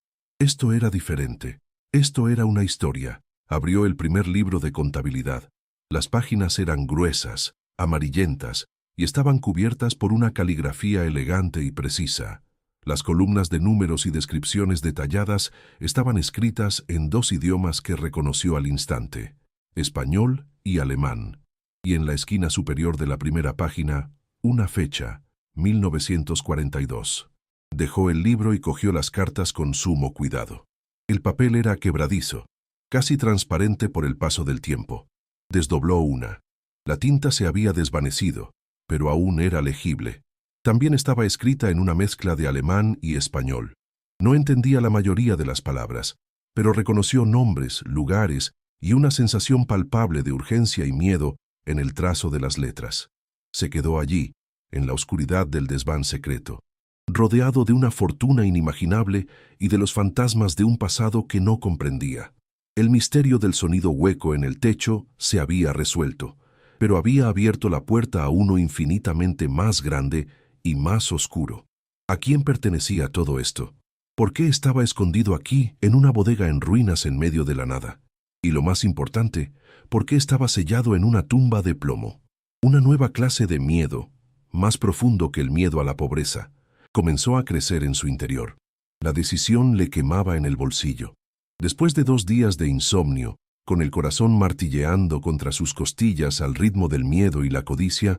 era diferente. Esto era una historia. Abrió el primer libro de contabilidad. Las páginas eran gruesas, amarillentas, y estaban cubiertas por una caligrafía elegante y precisa. Las columnas de números y descripciones detalladas estaban escritas en dos idiomas que reconoció al instante, español y alemán, y en la esquina superior de la primera página, una fecha, 1942. Dejó el libro y cogió las cartas con sumo cuidado. El papel era quebradizo, casi transparente por el paso del tiempo. Desdobló una. La tinta se había desvanecido, pero aún era legible. También estaba escrita en una mezcla de alemán y español. No entendía la mayoría de las palabras, pero reconoció nombres, lugares y una sensación palpable de urgencia y miedo en el trazo de las letras. Se quedó allí, en la oscuridad del desván secreto, rodeado de una fortuna inimaginable y de los fantasmas de un pasado que no comprendía. El misterio del sonido hueco en el techo se había resuelto, pero había abierto la puerta a uno infinitamente más grande y más oscuro. ¿A quién pertenecía todo esto? ¿Por qué estaba escondido aquí, en una bodega en ruinas en medio de la nada? Y lo más importante, ¿por qué estaba sellado en una tumba de plomo? Una nueva clase de miedo, más profundo que el miedo a la pobreza, comenzó a crecer en su interior. La decisión le quemaba en el bolsillo. Después de 2 días de insomnio, con el corazón martilleando contra sus costillas al ritmo del miedo y la codicia,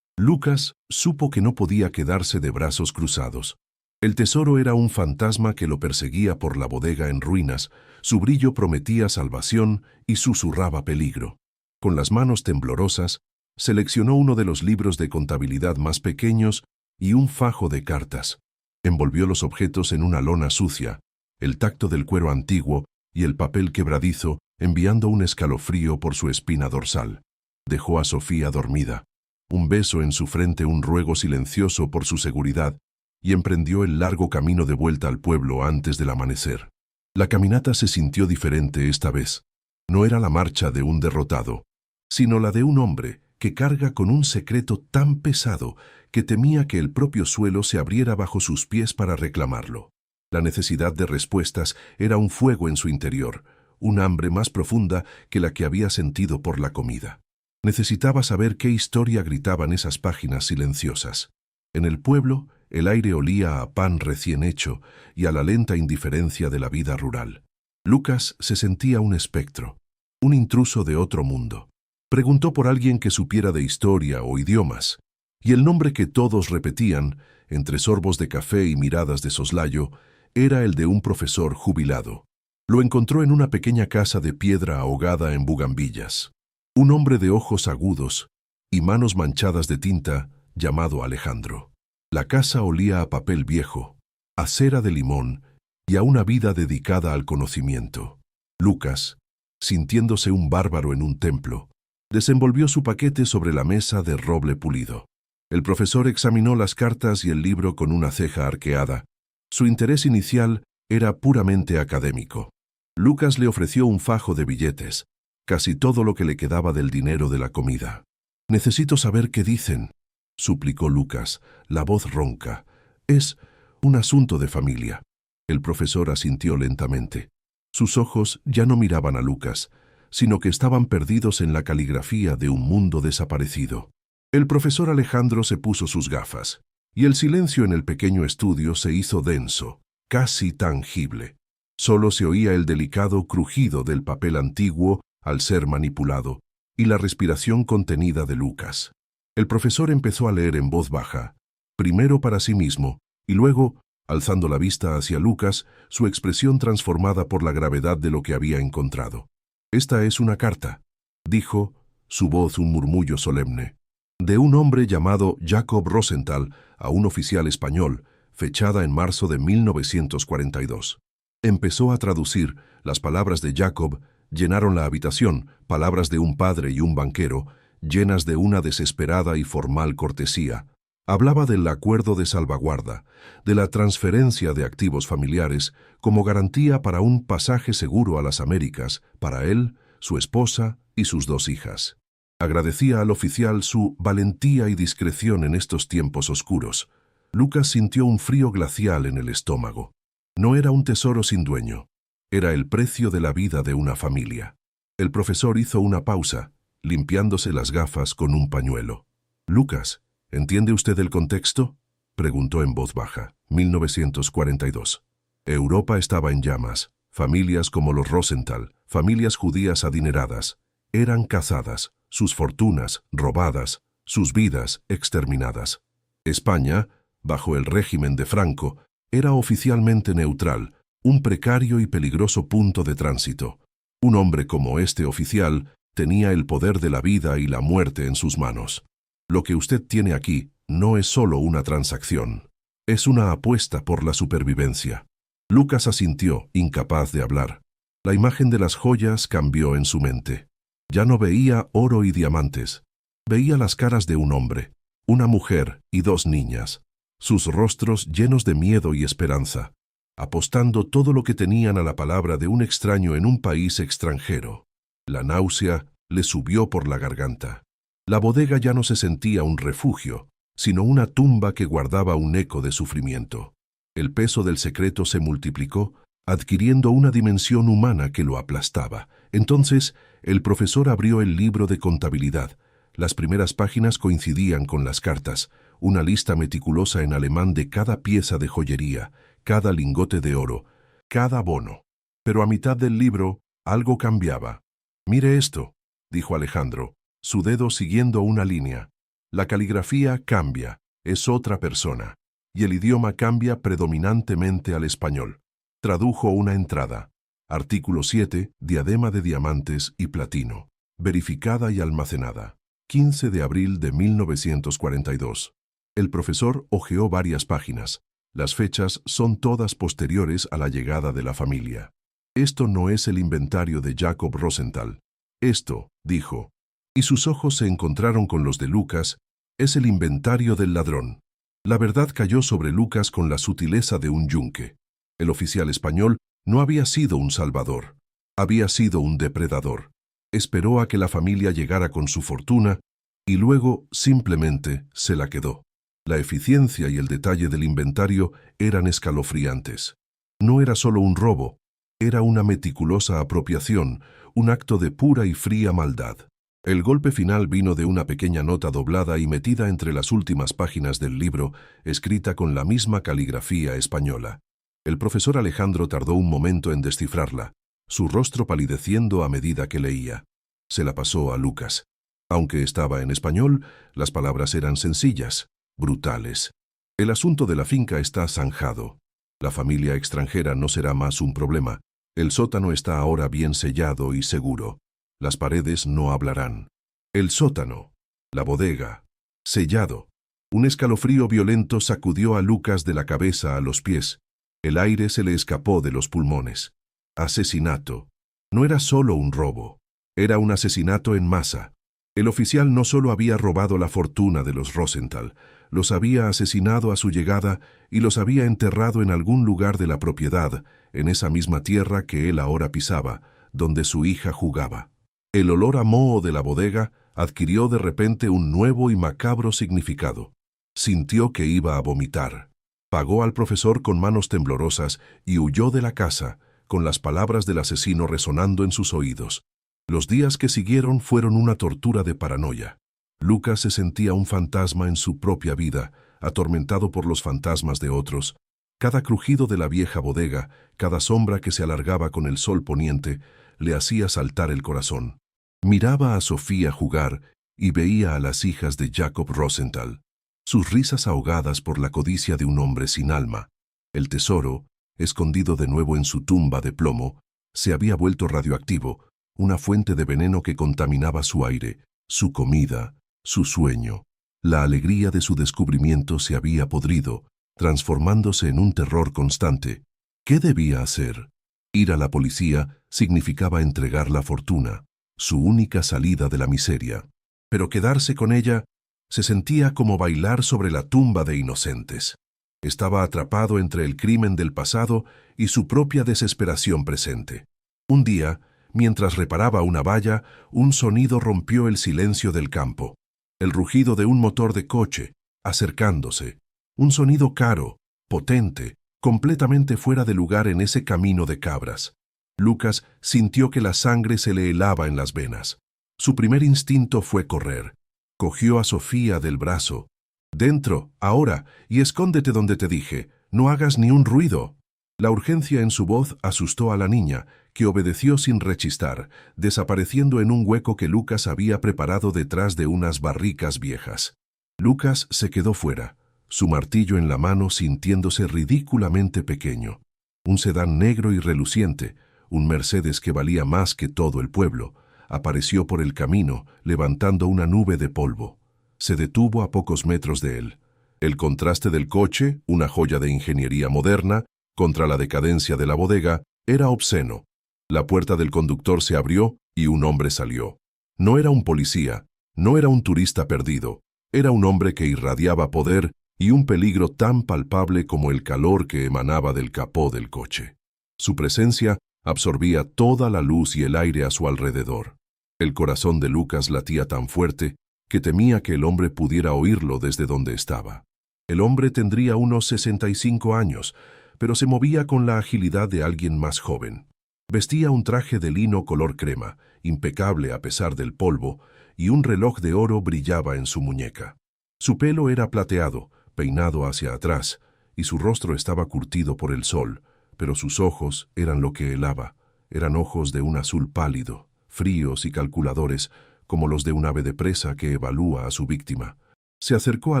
Lucas supo que no podía quedarse de brazos cruzados. El tesoro era un fantasma que lo perseguía por la bodega en ruinas, su brillo prometía salvación y susurraba peligro. Con las manos temblorosas, seleccionó uno de los libros de contabilidad más pequeños y un fajo de cartas. Envolvió los objetos en una lona sucia, el tacto del cuero antiguo y el papel quebradizo, enviando un escalofrío por su espina dorsal. Dejó a Sofía dormida. Un beso en su frente, un ruego silencioso por su seguridad, y emprendió el largo camino de vuelta al pueblo antes del amanecer. La caminata se sintió diferente esta vez. No era la marcha de un derrotado, sino la de un hombre que carga con un secreto tan pesado que temía que el propio suelo se abriera bajo sus pies para reclamarlo. La necesidad de respuestas era un fuego en su interior, un hambre más profunda que la que había sentido por la comida. Necesitaba saber qué historia gritaban esas páginas silenciosas. En el pueblo, el aire olía a pan recién hecho y a la lenta indiferencia de la vida rural. Lucas se sentía un espectro, un intruso de otro mundo. Preguntó por alguien que supiera de historia o idiomas, y el nombre que todos repetían, entre sorbos de café y miradas de soslayo, era el de un profesor jubilado. Lo encontró en una pequeña casa de piedra ahogada en bugambillas. Un hombre de ojos agudos y manos manchadas de tinta, llamado Alejandro. La casa olía a papel viejo, a cera de limón y a una vida dedicada al conocimiento. Lucas, sintiéndose un bárbaro en un templo, desenvolvió su paquete sobre la mesa de roble pulido. El profesor examinó las cartas y el libro con una ceja arqueada. Su interés inicial era puramente académico. Lucas le ofreció un fajo de billetes, casi todo lo que le quedaba del dinero de la comida. «Necesito saber qué dicen», suplicó Lucas, la voz ronca. «Es un asunto de familia». El profesor asintió lentamente. Sus ojos ya no miraban a Lucas, sino que estaban perdidos en la caligrafía de un mundo desaparecido. El profesor Alejandro se puso sus gafas, y el silencio en el pequeño estudio se hizo denso, casi tangible. Solo se oía el delicado crujido del papel antiguo al ser manipulado, y la respiración contenida de Lucas. El profesor empezó a leer en voz baja, primero para sí mismo, y luego, alzando la vista hacia Lucas, su expresión transformada por la gravedad de lo que había encontrado. Esta es una carta, dijo, su voz un murmullo solemne, de un hombre llamado Jacob Rosenthal a un oficial español, fechada en marzo de 1942. Empezó a traducir. Las palabras de Jacob llenaron la habitación, palabras de un padre y un banquero, llenas de una desesperada y formal cortesía. Hablaba del acuerdo de salvaguarda, de la transferencia de activos familiares como garantía para un pasaje seguro a las Américas, para él, su esposa y sus 2 hijas. Agradecía al oficial su valentía y discreción en estos tiempos oscuros. Lucas sintió un frío glacial en el estómago. No era un tesoro sin dueño. Era el precio de la vida de una familia. El profesor hizo una pausa, limpiándose las gafas con un pañuelo. «Lucas, ¿entiende usted el contexto?», preguntó en voz baja. 1942. Europa estaba en llamas. Familias como los Rosenthal, familias judías adineradas, eran cazadas, sus fortunas robadas, sus vidas exterminadas. España, bajo el régimen de Franco, era oficialmente neutral, un precario y peligroso punto de tránsito. Un hombre como este oficial tenía el poder de la vida y la muerte en sus manos. Lo que usted tiene aquí no es solo una transacción, es una apuesta por la supervivencia. Lucas asintió, incapaz de hablar. La imagen de las joyas cambió en su mente. Ya no veía oro y diamantes. Veía las caras de un hombre, una mujer y 2 niñas, sus rostros llenos de miedo y esperanza, apostando todo lo que tenían a la palabra de un extraño en un país extranjero. La náusea le subió por la garganta. La bodega ya no se sentía un refugio, sino una tumba que guardaba un eco de sufrimiento. El peso del secreto se multiplicó, adquiriendo una dimensión humana que lo aplastaba. Entonces, el profesor abrió el libro de contabilidad. Las primeras páginas coincidían con las cartas, una lista meticulosa en alemán de cada pieza de joyería, cada lingote de oro, cada bono. Pero a mitad del libro, algo cambiaba. «Mire esto», dijo Alejandro, su dedo siguiendo una línea. «La caligrafía cambia, es otra persona, y el idioma cambia predominantemente al español». Tradujo una entrada. Artículo 7, diadema de diamantes y platino. Verificada y almacenada. 15 de abril de 1942. El profesor hojeó varias páginas. Las fechas son todas posteriores a la llegada de la familia. «Esto no es el inventario de Jacob Rosenthal. Esto», dijo, y sus ojos se encontraron con los de Lucas, «es el inventario del ladrón». La verdad cayó sobre Lucas con la sutileza de un yunque. El oficial español no había sido un salvador, había sido un depredador. Esperó a que la familia llegara con su fortuna y luego simplemente se la quedó. La eficiencia y el detalle del inventario eran escalofriantes. No era solo un robo, era una meticulosa apropiación, un acto de pura y fría maldad. El golpe final vino de una pequeña nota doblada y metida entre las últimas páginas del libro, escrita con la misma caligrafía española. El profesor Alejandro tardó un momento en descifrarla, su rostro palideciendo a medida que leía. Se la pasó a Lucas. Aunque estaba en español, las palabras eran sencillas, brutales. «El asunto de la finca está zanjado. La familia extranjera no será más un problema. El sótano está ahora bien sellado y seguro. Las paredes no hablarán. El sótano, la bodega, sellado». Un escalofrío violento sacudió a Lucas de la cabeza a los pies. El aire se le escapó de los pulmones. Asesinato. No era solo un robo, era un asesinato en masa. El oficial no solo había robado la fortuna de los Rosenthal, los había asesinado a su llegada y los había enterrado en algún lugar de la propiedad, en esa misma tierra que él ahora pisaba, donde su hija jugaba. El olor a moho de la bodega adquirió de repente un nuevo y macabro significado. Sintió que iba a vomitar. Pagó al profesor con manos temblorosas y huyó de la casa, con las palabras del asesino resonando en sus oídos. Los días que siguieron fueron una tortura de paranoia. Lucas se sentía un fantasma en su propia vida, atormentado por los fantasmas de otros. Cada crujido de la vieja bodega, cada sombra que se alargaba con el sol poniente, le hacía saltar el corazón. Miraba a Sofía jugar y veía a las hijas de Jacob Rosenthal. Sus risas ahogadas por la codicia de un hombre sin alma. El tesoro, escondido de nuevo en su tumba de plomo, se había vuelto radioactivo, una fuente de veneno que contaminaba su aire, su comida, su sueño. La alegría de su descubrimiento se había podrido, transformándose en un terror constante. ¿Qué debía hacer? Ir a la policía significaba entregar la fortuna, su única salida de la miseria. Pero quedarse con ella se sentía como bailar sobre la tumba de inocentes. Estaba atrapado entre el crimen del pasado y su propia desesperación presente. Un día, mientras reparaba una valla, un sonido rompió el silencio del campo. El rugido de un motor de coche, acercándose. Un sonido caro, potente, completamente fuera de lugar en ese camino de cabras. Lucas sintió que la sangre se le helaba en las venas. Su primer instinto fue correr. Cogió a Sofía del brazo. «Dentro, ahora, y escóndete donde te dije. No hagas ni un ruido». La urgencia en su voz asustó a la niña, que obedeció sin rechistar, desapareciendo en un hueco que Lucas había preparado detrás de unas barricas viejas. Lucas se quedó fuera, su martillo en la mano, sintiéndose ridículamente pequeño. Un sedán negro y reluciente, un Mercedes que valía más que todo el pueblo, apareció por el camino, levantando una nube de polvo. Se detuvo a pocos metros de él. El contraste del coche, una joya de ingeniería moderna, contra la decadencia de la bodega, era obsceno. La puerta del conductor se abrió y un hombre salió. No era un policía, no era un turista perdido, era un hombre que irradiaba poder y un peligro tan palpable como el calor que emanaba del capó del coche. Su presencia absorbía toda la luz y el aire a su alrededor. El corazón de Lucas latía tan fuerte que temía que el hombre pudiera oírlo desde donde estaba. El hombre tendría unos 65 años, pero se movía con la agilidad de alguien más joven. Vestía un traje de lino color crema, impecable a pesar del polvo, y un reloj de oro brillaba en su muñeca. Su pelo era plateado, peinado hacia atrás, y su rostro estaba curtido por el sol, pero sus ojos eran lo que helaba. Eran ojos de un azul pálido, fríos y calculadores, como los de un ave de presa que evalúa a su víctima. Se acercó a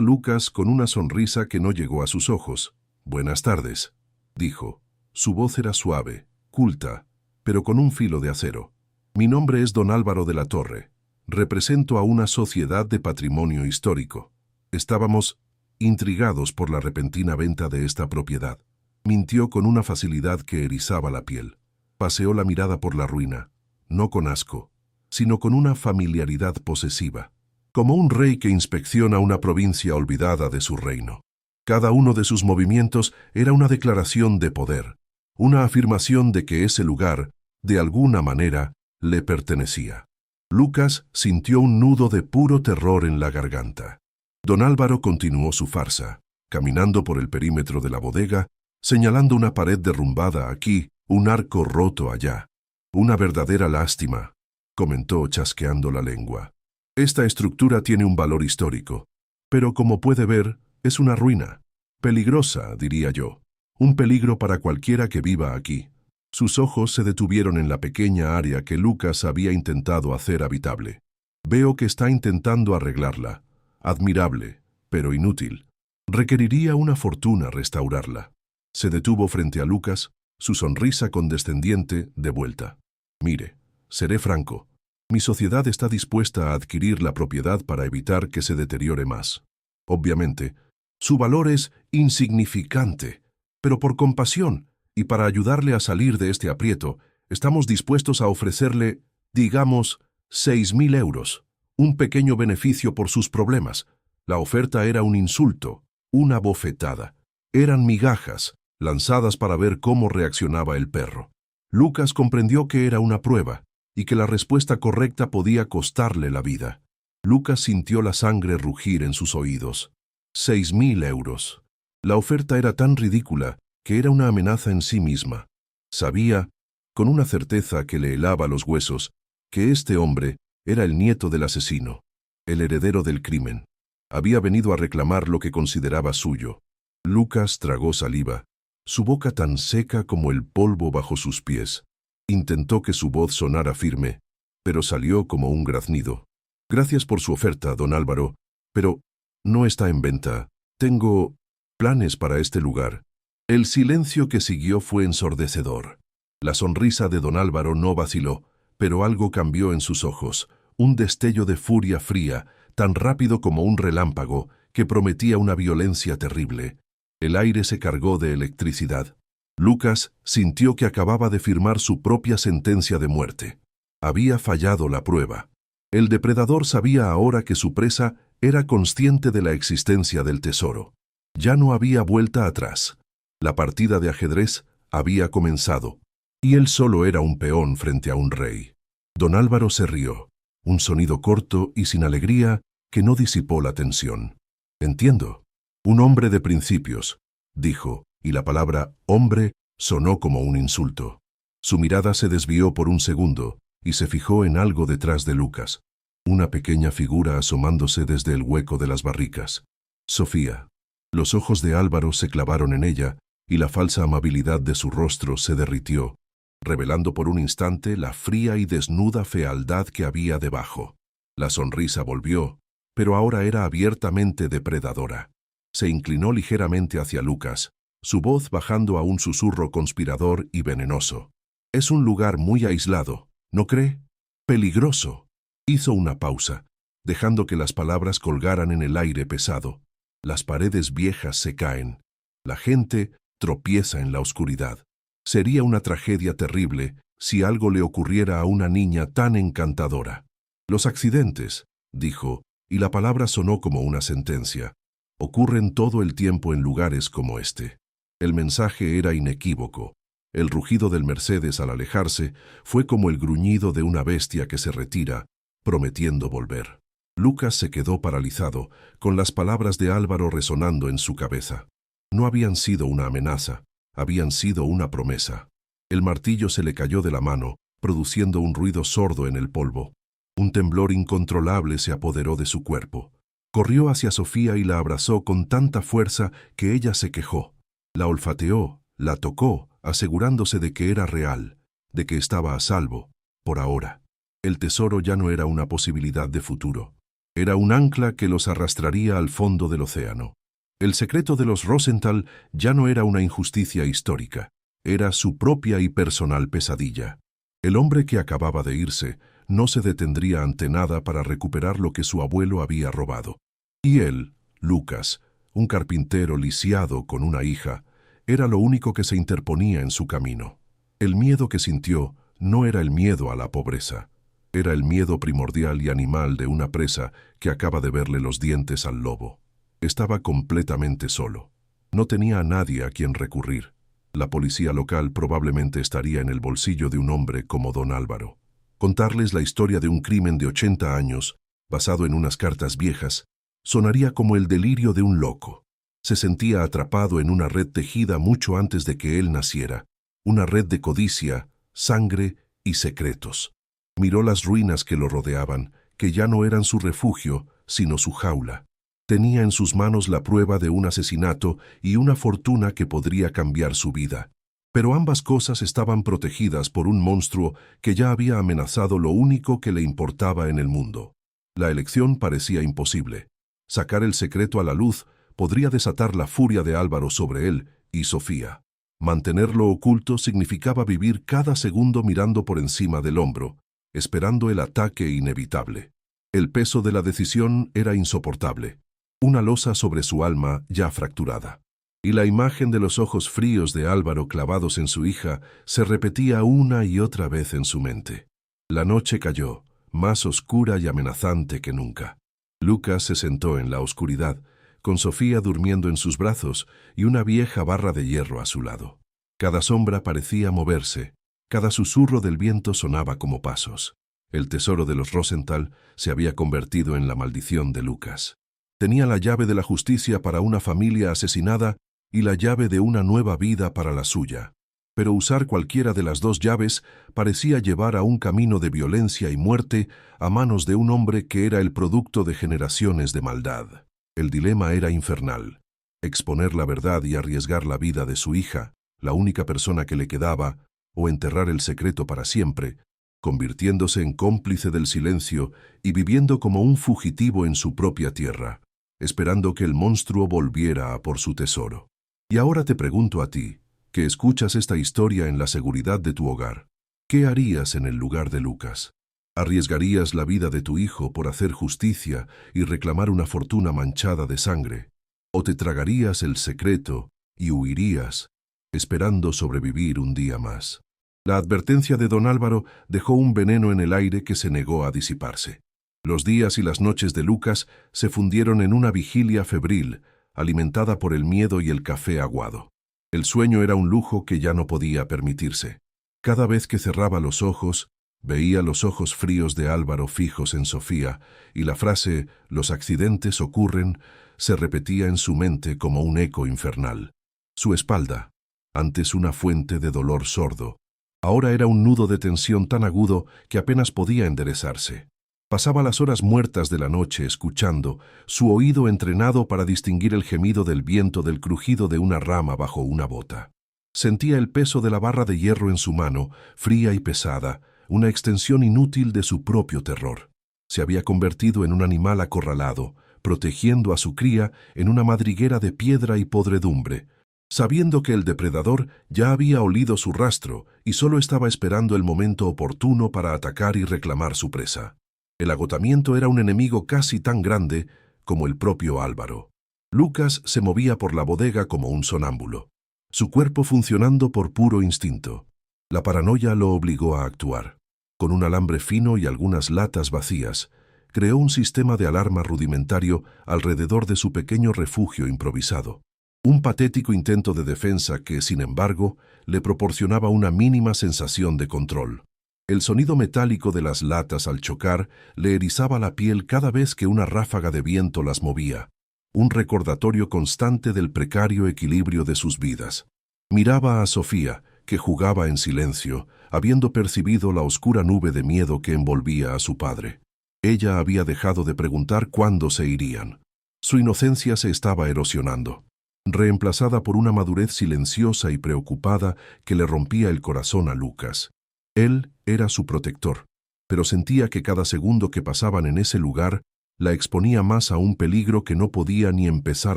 Lucas con una sonrisa que no llegó a sus ojos. «Buenas tardes», dijo. Su voz era suave, culta, pero con un filo de acero. «Mi nombre es don Álvaro de la Torre. Represento a una sociedad de patrimonio histórico. Estábamos intrigados por la repentina venta de esta propiedad». Mintió con una facilidad que erizaba la piel. Paseó la mirada por la ruina, no con asco, sino con una familiaridad posesiva, como un rey que inspecciona una provincia olvidada de su reino. Cada uno de sus movimientos era una declaración de poder, una afirmación de que ese lugar, de alguna manera, le pertenecía. Lucas sintió un nudo de puro terror en la garganta. Don Álvaro continuó su farsa, caminando por el perímetro de la bodega, señalando una pared derrumbada aquí, un arco roto allá. «Una verdadera lástima», comentó chasqueando la lengua. «Esta estructura tiene un valor histórico, pero como puede ver, es una ruina. Peligrosa, diría yo. Un peligro para cualquiera que viva aquí». Sus ojos se detuvieron en la pequeña área que Lucas había intentado hacer habitable. «Veo que está intentando arreglarla. Admirable, pero inútil. Requeriría una fortuna restaurarla». Se detuvo frente a Lucas, su sonrisa condescendiente de vuelta. «Mire, seré franco. Mi sociedad está dispuesta a adquirir la propiedad para evitar que se deteriore más. Obviamente, su valor es insignificante, pero por compasión y para ayudarle a salir de este aprieto, estamos dispuestos a ofrecerle, digamos, 6.000 euros, un pequeño beneficio por sus problemas». La oferta era un insulto, una bofetada. Eran migajas, lanzadas para ver cómo reaccionaba el perro. Lucas comprendió que era una prueba y que la respuesta correcta podía costarle la vida. Lucas sintió la sangre rugir en sus oídos. 6.000 euros. La oferta era tan ridícula que era una amenaza en sí misma. Sabía, con una certeza que le helaba los huesos, que este hombre era el nieto del asesino, el heredero del crimen. Había venido a reclamar lo que consideraba suyo. Lucas tragó saliva, su boca tan seca como el polvo bajo sus pies. Intentó que su voz sonara firme, pero salió como un graznido. «Gracias por su oferta, don Álvaro, pero no está en venta. Tengo planes para este lugar». El silencio que siguió fue ensordecedor. La sonrisa de don Álvaro no vaciló, pero algo cambió en sus ojos, un destello de furia fría, tan rápido como un relámpago, que prometía una violencia terrible. El aire se cargó de electricidad. Lucas sintió que acababa de firmar su propia sentencia de muerte. Había fallado la prueba. El depredador sabía ahora que su presa era consciente de la existencia del tesoro. Ya no había vuelta atrás. La partida de ajedrez había comenzado, y él solo era un peón frente a un rey. Don Álvaro se rió, un sonido corto y sin alegría que no disipó la tensión. «Entiendo. Un hombre de principios», dijo, y la palabra «hombre» sonó como un insulto. Su mirada se desvió por un segundo y se fijó en algo detrás de Lucas, una pequeña figura asomándose desde el hueco de las barricas. Sofía. Los ojos de Álvaro se clavaron en ella y la falsa amabilidad de su rostro se derritió, revelando por un instante la fría y desnuda fealdad que había debajo. La sonrisa volvió, pero ahora era abiertamente depredadora. Se inclinó ligeramente hacia Lucas, su voz bajando a un susurro conspirador y venenoso. «Es un lugar muy aislado, ¿no cree? Peligroso». Hizo una pausa, dejando que las palabras colgaran en el aire pesado. Las paredes viejas se caen. La gente tropieza en la oscuridad. Sería una tragedia terrible si algo le ocurriera a una niña tan encantadora. «Los accidentes», dijo, y la palabra sonó como una sentencia, «ocurren todo el tiempo en lugares como este». El mensaje era inequívoco. El rugido del Mercedes al alejarse fue como el gruñido de una bestia que se retira, prometiendo volver. Lucas se quedó paralizado, con las palabras de Álvaro resonando en su cabeza. No habían sido una amenaza, habían sido una promesa. El martillo se le cayó de la mano, produciendo un ruido sordo en el polvo. Un temblor incontrolable se apoderó de su cuerpo. Corrió hacia Sofía y la abrazó con tanta fuerza que ella se quejó. La olfateó, la tocó, asegurándose de que era real, de que estaba a salvo, por ahora. El tesoro ya no era una posibilidad de futuro. Era un ancla que los arrastraría al fondo del océano. El secreto de los Rosenthal ya no era una injusticia histórica, era su propia y personal pesadilla. El hombre que acababa de irse no se detendría ante nada para recuperar lo que su abuelo había robado. Y él, Lucas, un carpintero lisiado con una hija, era lo único que se interponía en su camino. El miedo que sintió no era el miedo a la pobreza, era el miedo primordial y animal de una presa que acaba de verle los dientes al lobo. Estaba completamente solo. No tenía a nadie a quien recurrir. La policía local probablemente estaría en el bolsillo de un hombre como don Álvaro. Contarles la historia de un crimen de 80 años, basado en unas cartas viejas, sonaría como el delirio de un loco. Se sentía atrapado en una red tejida mucho antes de que él naciera, una red de codicia, sangre y secretos. Miró las ruinas que lo rodeaban, que ya no eran su refugio, sino su jaula. Tenía en sus manos la prueba de un asesinato y una fortuna que podría cambiar su vida. Pero ambas cosas estaban protegidas por un monstruo que ya había amenazado lo único que le importaba en el mundo. La elección parecía imposible. Sacar el secreto a la luz podría desatar la furia de Álvaro sobre él y Sofía. Mantenerlo oculto significaba vivir cada segundo mirando por encima del hombro, esperando el ataque inevitable. El peso de la decisión era insoportable, una losa sobre su alma ya fracturada. Y la imagen de los ojos fríos de Álvaro clavados en su hija se repetía una y otra vez en su mente. La noche cayó, más oscura y amenazante que nunca. Lucas se sentó en la oscuridad, con Sofía durmiendo en sus brazos y una vieja barra de hierro a su lado. Cada sombra parecía moverse, cada susurro del viento sonaba como pasos. El tesoro de los Rosenthal se había convertido en la maldición de Lucas. Tenía la llave de la justicia para una familia asesinada y la llave de una nueva vida para la suya. Pero usar cualquiera de las dos llaves parecía llevar a un camino de violencia y muerte a manos de un hombre que era el producto de generaciones de maldad. El dilema era infernal. Exponer la verdad y arriesgar la vida de su hija, la única persona que le quedaba, o enterrar el secreto para siempre, convirtiéndose en cómplice del silencio y viviendo como un fugitivo en su propia tierra, esperando que el monstruo volviera a por su tesoro. Y ahora te pregunto a ti, que escuchas esta historia en la seguridad de tu hogar, ¿Qué harías en el lugar de Lucas? ¿Arriesgarías la vida de tu hijo por hacer justicia y reclamar una fortuna manchada de sangre? ¿O te tragarías el secreto y huirías, esperando sobrevivir un día más? La advertencia de don Álvaro dejó un veneno en el aire que se negó a disiparse. Los días y las noches de Lucas se fundieron en una vigilia febril, alimentada por el miedo y el café aguado. El sueño era un lujo que ya no podía permitirse. Cada vez que cerraba los ojos, veía los ojos fríos de Álvaro fijos en Sofía, y la frase «los accidentes ocurren» se repetía en su mente como un eco infernal. Su espalda, antes una fuente de dolor sordo, ahora era un nudo de tensión tan agudo que apenas podía enderezarse. Pasaba las horas muertas de la noche escuchando, su oído entrenado para distinguir el gemido del viento del crujido de una rama bajo una bota. Sentía el peso de la barra de hierro en su mano, fría y pesada, una extensión inútil de su propio terror. Se había convertido en un animal acorralado, protegiendo a su cría en una madriguera de piedra y podredumbre, sabiendo que el depredador ya había olido su rastro y solo estaba esperando el momento oportuno para atacar y reclamar su presa. El agotamiento era un enemigo casi tan grande como el propio Álvaro. Lucas se movía por la bodega como un sonámbulo, su cuerpo funcionando por puro instinto. La paranoia lo obligó a actuar. Con un alambre fino y algunas latas vacías, creó un sistema de alarma rudimentario alrededor de su pequeño refugio improvisado. Un patético intento de defensa que, sin embargo, le proporcionaba una mínima sensación de control. El sonido metálico de las latas al chocar le erizaba la piel cada vez que una ráfaga de viento las movía, un recordatorio constante del precario equilibrio de sus vidas. Miraba a Sofía, que jugaba en silencio, habiendo percibido la oscura nube de miedo que envolvía a su padre. Ella había dejado de preguntar cuándo se irían. Su inocencia se estaba erosionando, reemplazada por una madurez silenciosa y preocupada que le rompía el corazón a Lucas. Él era su protector, pero sentía que cada segundo que pasaban en ese lugar la exponía más a un peligro que no podía ni empezar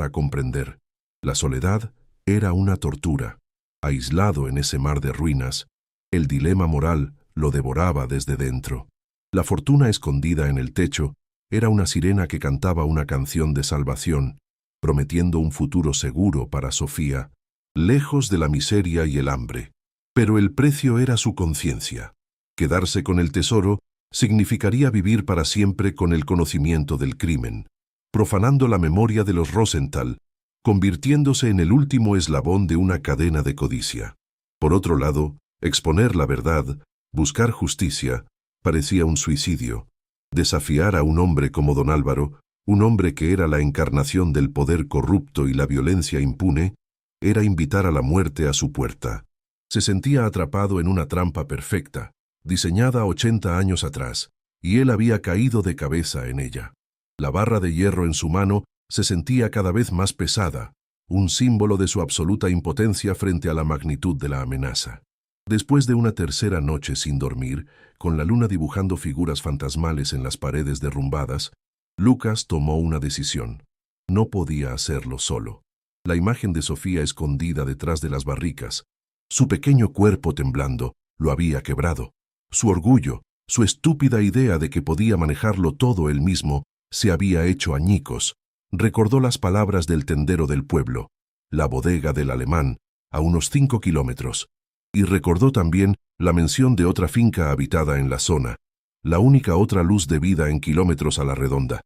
a comprender. La soledad era una tortura. Aislado en ese mar de ruinas, el dilema moral lo devoraba desde dentro. La fortuna escondida en el techo era una sirena que cantaba una canción de salvación, prometiendo un futuro seguro para Sofía, lejos de la miseria y el hambre. Pero el precio era su conciencia. Quedarse con el tesoro significaría vivir para siempre con el conocimiento del crimen, profanando la memoria de los Rosenthal, convirtiéndose en el último eslabón de una cadena de codicia. Por otro lado, exponer la verdad, buscar justicia, parecía un suicidio. Desafiar a un hombre como don Álvaro, un hombre que era la encarnación del poder corrupto y la violencia impune, era invitar a la muerte a su puerta. Se sentía atrapado en una trampa perfecta, diseñada 80 años atrás, y él había caído de cabeza en ella. La barra de hierro en su mano se sentía cada vez más pesada, un símbolo de su absoluta impotencia frente a la magnitud de la amenaza. Después de una tercera noche sin dormir, con la luna dibujando figuras fantasmales en las paredes derrumbadas, Lucas tomó una decisión. No podía hacerlo solo. La imagen de Sofía escondida detrás de las barricas, su pequeño cuerpo temblando, lo había quebrado. Su orgullo, su estúpida idea de que podía manejarlo todo él mismo, se había hecho añicos. Recordó las palabras del tendero del pueblo, la bodega del alemán, a unos 5 kilómetros, y recordó también la mención de otra finca habitada en la zona, la única otra luz de vida en kilómetros a la redonda.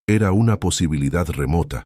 Era una posibilidad remota,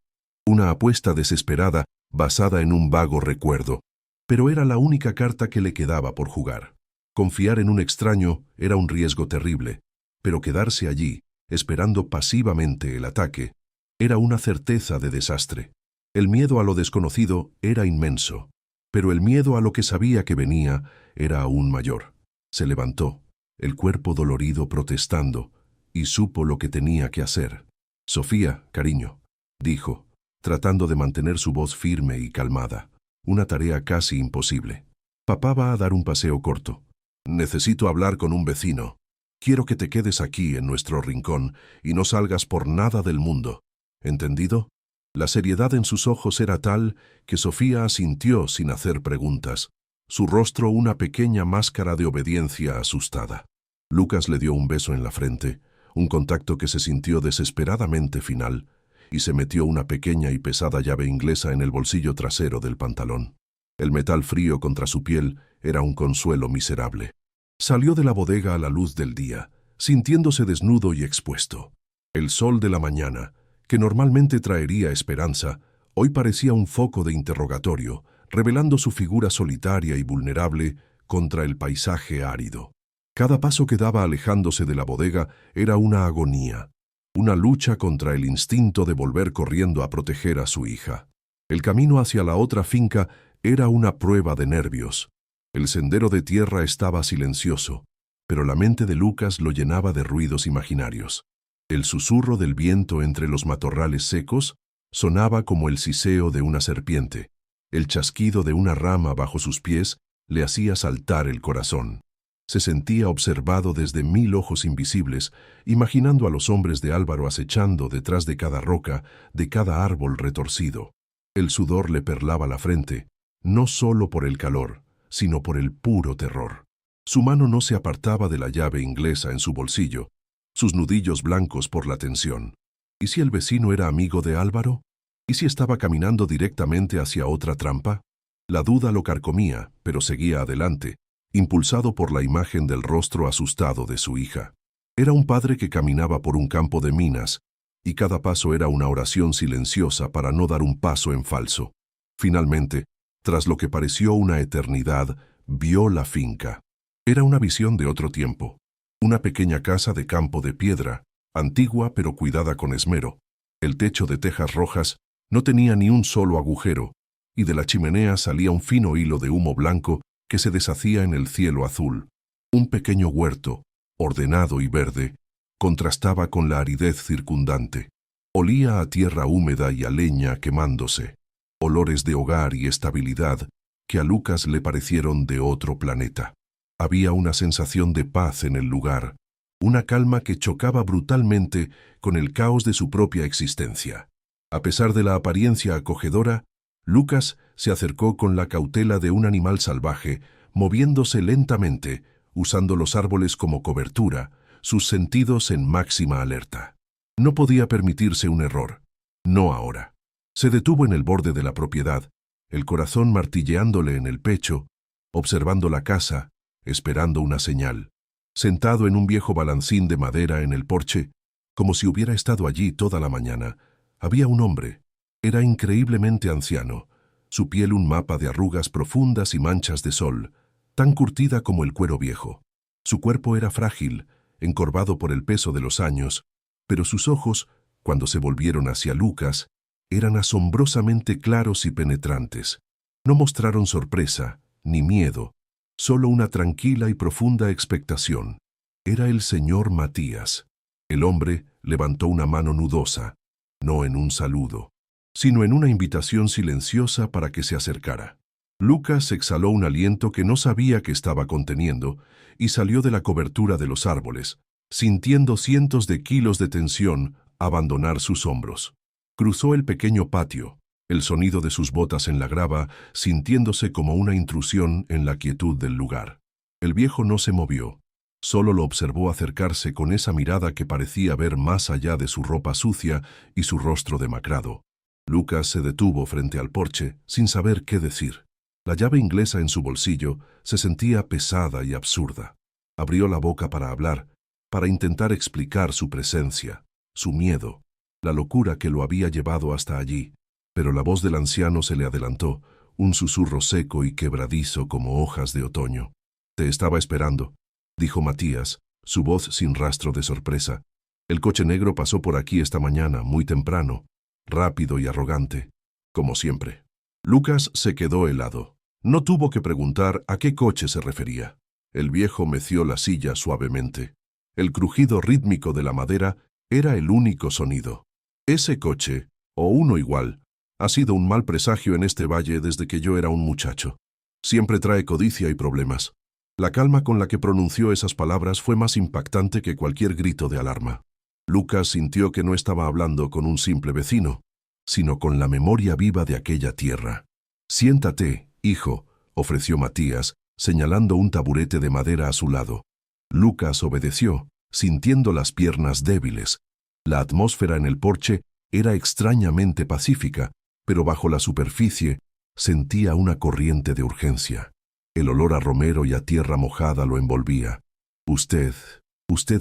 una apuesta desesperada basada en un vago recuerdo, pero era la única carta que le quedaba por jugar. Confiar en un extraño era un riesgo terrible, pero quedarse allí, esperando pasivamente el ataque, era una certeza de desastre. El miedo a lo desconocido era inmenso, pero el miedo a lo que sabía que venía era aún mayor. Se levantó, el cuerpo dolorido protestando, y supo lo que tenía que hacer. «Sofía, cariño», dijo, tratando de mantener su voz firme y calmada, una tarea casi imposible. «Papá va a dar un paseo corto. Necesito hablar con un vecino. Quiero que te quedes aquí en nuestro rincón y no salgas por nada del mundo. ¿Entendido?» La seriedad en sus ojos era tal que Sofía asintió sin hacer preguntas. su rostro una pequeña máscara de obediencia asustada. Lucas le dio un beso en la frente, un contacto que se sintió desesperadamente final, y se metió una pequeña y pesada llave inglesa en el bolsillo trasero del pantalón. El metal frío contra su piel era un consuelo miserable. Salió de la bodega a la luz del día, sintiéndose desnudo y expuesto. El sol de la mañana, que normalmente traería esperanza, hoy parecía un foco de interrogatorio, revelando su figura solitaria y vulnerable contra el paisaje árido. Cada paso que daba alejándose de la bodega era una agonía, una lucha contra el instinto de volver corriendo a proteger a su hija. El camino hacia la otra finca era una prueba de nervios. El sendero de tierra estaba silencioso, pero la mente de Lucas lo llenaba de ruidos imaginarios. El susurro del viento entre los matorrales secos sonaba como el siseo de una serpiente. El chasquido de una rama bajo sus pies le hacía saltar el corazón. Se sentía observado desde 1000 ojos invisibles, imaginando a los hombres de Álvaro acechando detrás de cada roca, de cada árbol retorcido. El sudor le perlaba la frente, no solo por el calor, sino por el puro terror. Su mano no se apartaba de la llave inglesa en su bolsillo, sus nudillos blancos por la tensión. ¿Y si el vecino era amigo de Álvaro? ¿Y si estaba caminando directamente hacia otra trampa? La duda lo carcomía, pero seguía adelante, impulsado por la imagen del rostro asustado de su hija. Era un padre que caminaba por un campo de minas, y cada paso era una oración silenciosa para no dar un paso en falso. Finalmente, tras lo que pareció una eternidad, vio la finca. Era una visión de otro tiempo. Una pequeña casa de campo de piedra, antigua pero cuidada con esmero. El techo de tejas rojas no tenía ni un solo agujero, y de la chimenea salía un fino hilo de humo blanco que se deshacía en el cielo azul. Un pequeño huerto, ordenado y verde, contrastaba con la aridez circundante. Olía a tierra húmeda y a leña quemándose, olores de hogar y estabilidad que a Lucas le parecieron de otro planeta. Había una sensación de paz en el lugar, una calma que chocaba brutalmente con el caos de su propia existencia. A pesar de la apariencia acogedora, Lucas se acercó con la cautela de un animal salvaje, moviéndose lentamente, usando los árboles como cobertura, sus sentidos en máxima alerta. No podía permitirse un error. No ahora. Se detuvo en el borde de la propiedad, el corazón martilleándole en el pecho, observando la casa, esperando una señal. Sentado en un viejo balancín de madera en el porche, como si hubiera estado allí toda la mañana, había un hombre. Era increíblemente anciano, su piel un mapa de arrugas profundas y manchas de sol, tan curtida como el cuero viejo. Su cuerpo era frágil, encorvado por el peso de los años, pero sus ojos, cuando se volvieron hacia Lucas, eran asombrosamente claros y penetrantes. No mostraron sorpresa, ni miedo, solo una tranquila y profunda expectación. Era el señor Matías. El hombre levantó una mano nudosa, no en un saludo, sino en una invitación silenciosa para que se acercara. Lucas exhaló un aliento que no sabía que estaba conteniendo y salió de la cobertura de los árboles, sintiendo cientos de kilos de tensión abandonar sus hombros. Cruzó el pequeño patio, el sonido de sus botas en la grava sintiéndose como una intrusión en la quietud del lugar. El viejo no se movió, solo lo observó acercarse con esa mirada que parecía ver más allá de su ropa sucia y su rostro demacrado. Lucas se detuvo frente al porche, sin saber qué decir. La llave inglesa en su bolsillo se sentía pesada y absurda. Abrió la boca para hablar, para intentar explicar su presencia, su miedo, la locura que lo había llevado hasta allí, pero la voz del anciano se le adelantó, un susurro seco y quebradizo como hojas de otoño. «Te estaba esperando», dijo Matías, su voz sin rastro de sorpresa. «El coche negro pasó por aquí esta mañana, muy temprano, rápido y arrogante, como siempre». Lucas se quedó helado. No tuvo que preguntar a qué coche se refería. El viejo meció la silla suavemente. El crujido rítmico de la madera era el único sonido. Ese coche, o uno igual, ha sido un mal presagio en este valle desde que yo era un muchacho. Siempre trae codicia y problemas. La calma con la que pronunció esas palabras fue más impactante que cualquier grito de alarma. Lucas sintió que no estaba hablando con un simple vecino, sino con la memoria viva de aquella tierra. «Siéntate, hijo», ofreció Matías, señalando un taburete de madera a su lado. Lucas obedeció, sintiendo las piernas débiles. La atmósfera en el porche era extrañamente pacífica, pero bajo la superficie sentía una corriente de urgencia. El olor a romero y a tierra mojada lo envolvía. Usted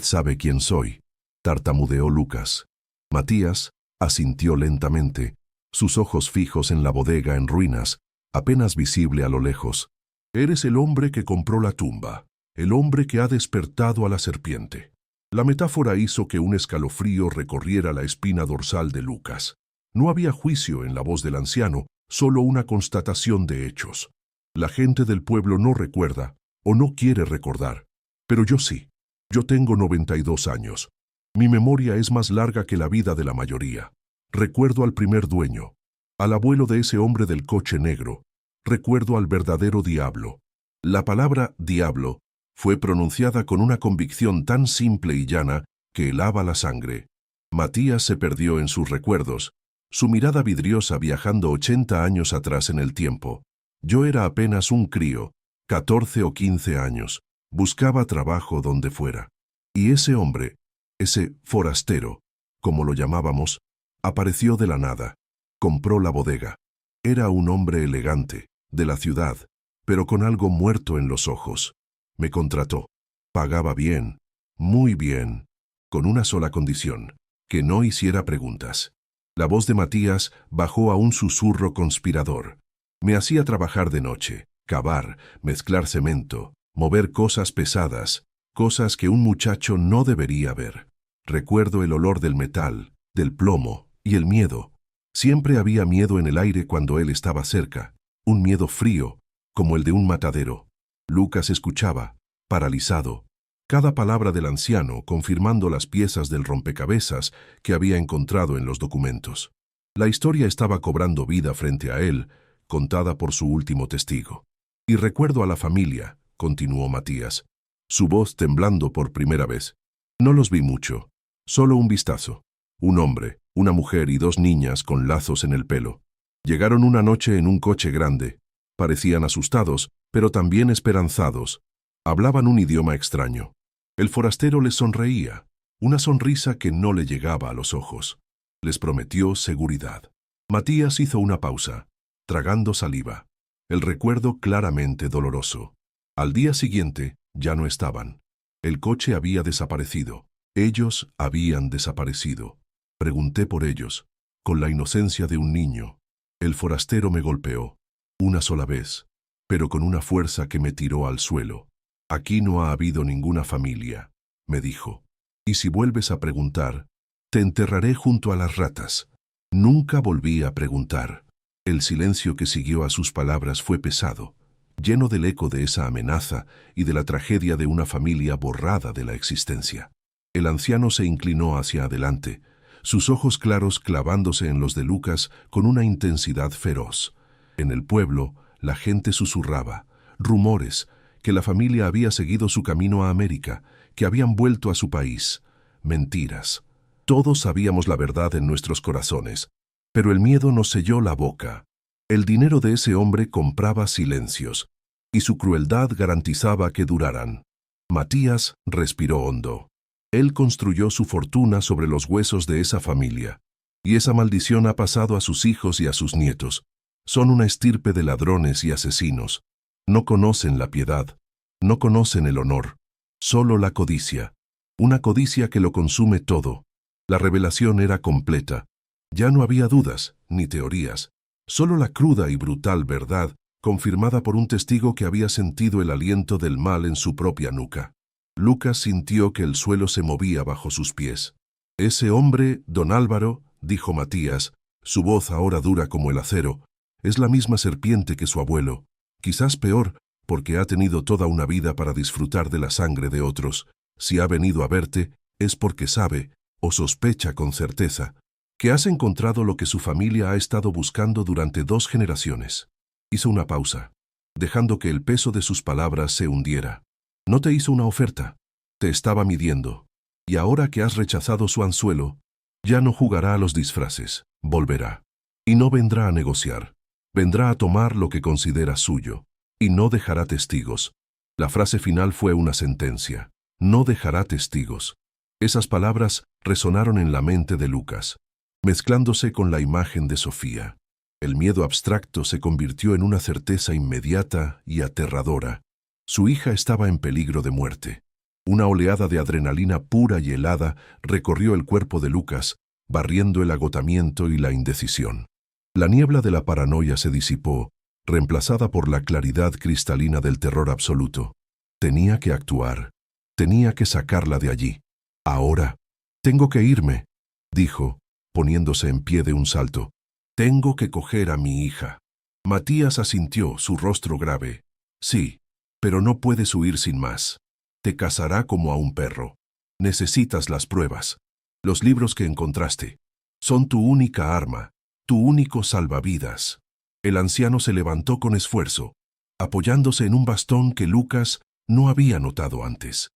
sabe quién soy, tartamudeó Lucas. Matías asintió lentamente, sus ojos fijos en la bodega en ruinas, apenas visible a lo lejos. Eres el hombre que compró la tumba, el hombre que ha despertado a la serpiente. La metáfora hizo que un escalofrío recorriera la espina dorsal de Lucas. No había juicio en la voz del anciano, solo una constatación de hechos. La gente del pueblo no recuerda, o no quiere recordar. Pero yo sí. Yo tengo 92 años. Mi memoria es más larga que la vida de la mayoría. Recuerdo al primer dueño, al abuelo de ese hombre del coche negro. Recuerdo al verdadero diablo. La palabra diablo fue pronunciada con una convicción tan simple y llana que helaba la sangre. Matías se perdió en sus recuerdos, su mirada vidriosa viajando 80 años atrás en el tiempo. Yo era apenas un crío, 14 o 15 años, buscaba trabajo donde fuera. Y ese hombre, ese forastero, como lo llamábamos, apareció de la nada, compró la bodega. Era un hombre elegante, de la ciudad, pero con algo muerto en los ojos. Me contrató. Pagaba bien, muy bien, con una sola condición, que no hiciera preguntas. La voz de Matías bajó a un susurro conspirador. Me hacía trabajar de noche, cavar, mezclar cemento, mover cosas pesadas, cosas que un muchacho no debería ver. Recuerdo el olor del metal, del plomo y el miedo. Siempre había miedo en el aire cuando él estaba cerca, un miedo frío, como el de un matadero. Lucas escuchaba, paralizado, cada palabra del anciano confirmando las piezas del rompecabezas que había encontrado en los documentos. La historia estaba cobrando vida frente a él, contada por su último testigo. Y recuerdo a la familia, continuó Matías, su voz temblando por primera vez. No los vi mucho, solo un vistazo. Un hombre, una mujer y 2 niñas con lazos en el pelo. Llegaron una noche en un coche grande. Parecían asustados, pero también esperanzados. Hablaban un idioma extraño. El forastero les sonreía, una sonrisa que no le llegaba a los ojos. Les prometió seguridad. Matías hizo una pausa, tragando saliva. El recuerdo claramente doloroso. Al día siguiente, ya no estaban. El coche había desaparecido. Ellos habían desaparecido. Pregunté por ellos, con la inocencia de un niño. El forastero me golpeó, una sola vez, pero con una fuerza que me tiró al suelo. Aquí no ha habido ninguna familia, me dijo. Y si vuelves a preguntar, te enterraré junto a las ratas. Nunca volví a preguntar. El silencio que siguió a sus palabras fue pesado, lleno del eco de esa amenaza y de la tragedia de una familia borrada de la existencia. El anciano se inclinó hacia adelante, sus ojos claros clavándose en los de Lucas con una intensidad feroz. En el pueblo, la gente susurraba, rumores, que la familia había seguido su camino a América, que habían vuelto a su país. Mentiras. Todos sabíamos la verdad en nuestros corazones, pero el miedo nos selló la boca. El dinero de ese hombre compraba silencios, y su crueldad garantizaba que duraran. Matías respiró hondo. Él construyó su fortuna sobre los huesos de esa familia, y esa maldición ha pasado a sus hijos y a sus nietos. Son una estirpe de ladrones y asesinos. No conocen la piedad, no conocen el honor, solo la codicia. Una codicia que lo consume todo. La revelación era completa. Ya no había dudas, ni teorías, solo la cruda y brutal verdad, confirmada por un testigo que había sentido el aliento del mal en su propia nuca. Lucas sintió que el suelo se movía bajo sus pies. Ese hombre, don Álvaro, dijo Matías, su voz ahora dura como el acero, es la misma serpiente que su abuelo, quizás peor, porque ha tenido toda una vida para disfrutar de la sangre de otros. Si ha venido a verte, es porque sabe, o sospecha con certeza, que has encontrado lo que su familia ha estado buscando durante 2 generaciones. Hizo una pausa, dejando que el peso de sus palabras se hundiera. No te hizo una oferta, te estaba midiendo, y ahora que has rechazado su anzuelo, ya no jugará a los disfraces, volverá. Y no vendrá a negociar, vendrá a tomar lo que considera suyo. y no dejará testigos. La frase final fue una sentencia. No dejará testigos. Esas palabras resonaron en la mente de Lucas, mezclándose con la imagen de Sofía. El miedo abstracto se convirtió en una certeza inmediata y aterradora. Su hija estaba en peligro de muerte. Una oleada de adrenalina pura y helada recorrió el cuerpo de Lucas, barriendo el agotamiento y la indecisión. La niebla de la paranoia se disipó, reemplazada por la claridad cristalina del terror absoluto. Tenía que actuar. Tenía que sacarla de allí. Ahora. Tengo que irme, dijo, poniéndose en pie de un salto. Tengo que coger a mi hija. Matías asintió, su rostro grave. Sí, pero no puedes huir sin más. Te cazará como a un perro. Necesitas las pruebas. Los libros que encontraste. Son tu única arma, tu único salvavidas. El anciano se levantó con esfuerzo, apoyándose en un bastón que Lucas no había notado antes.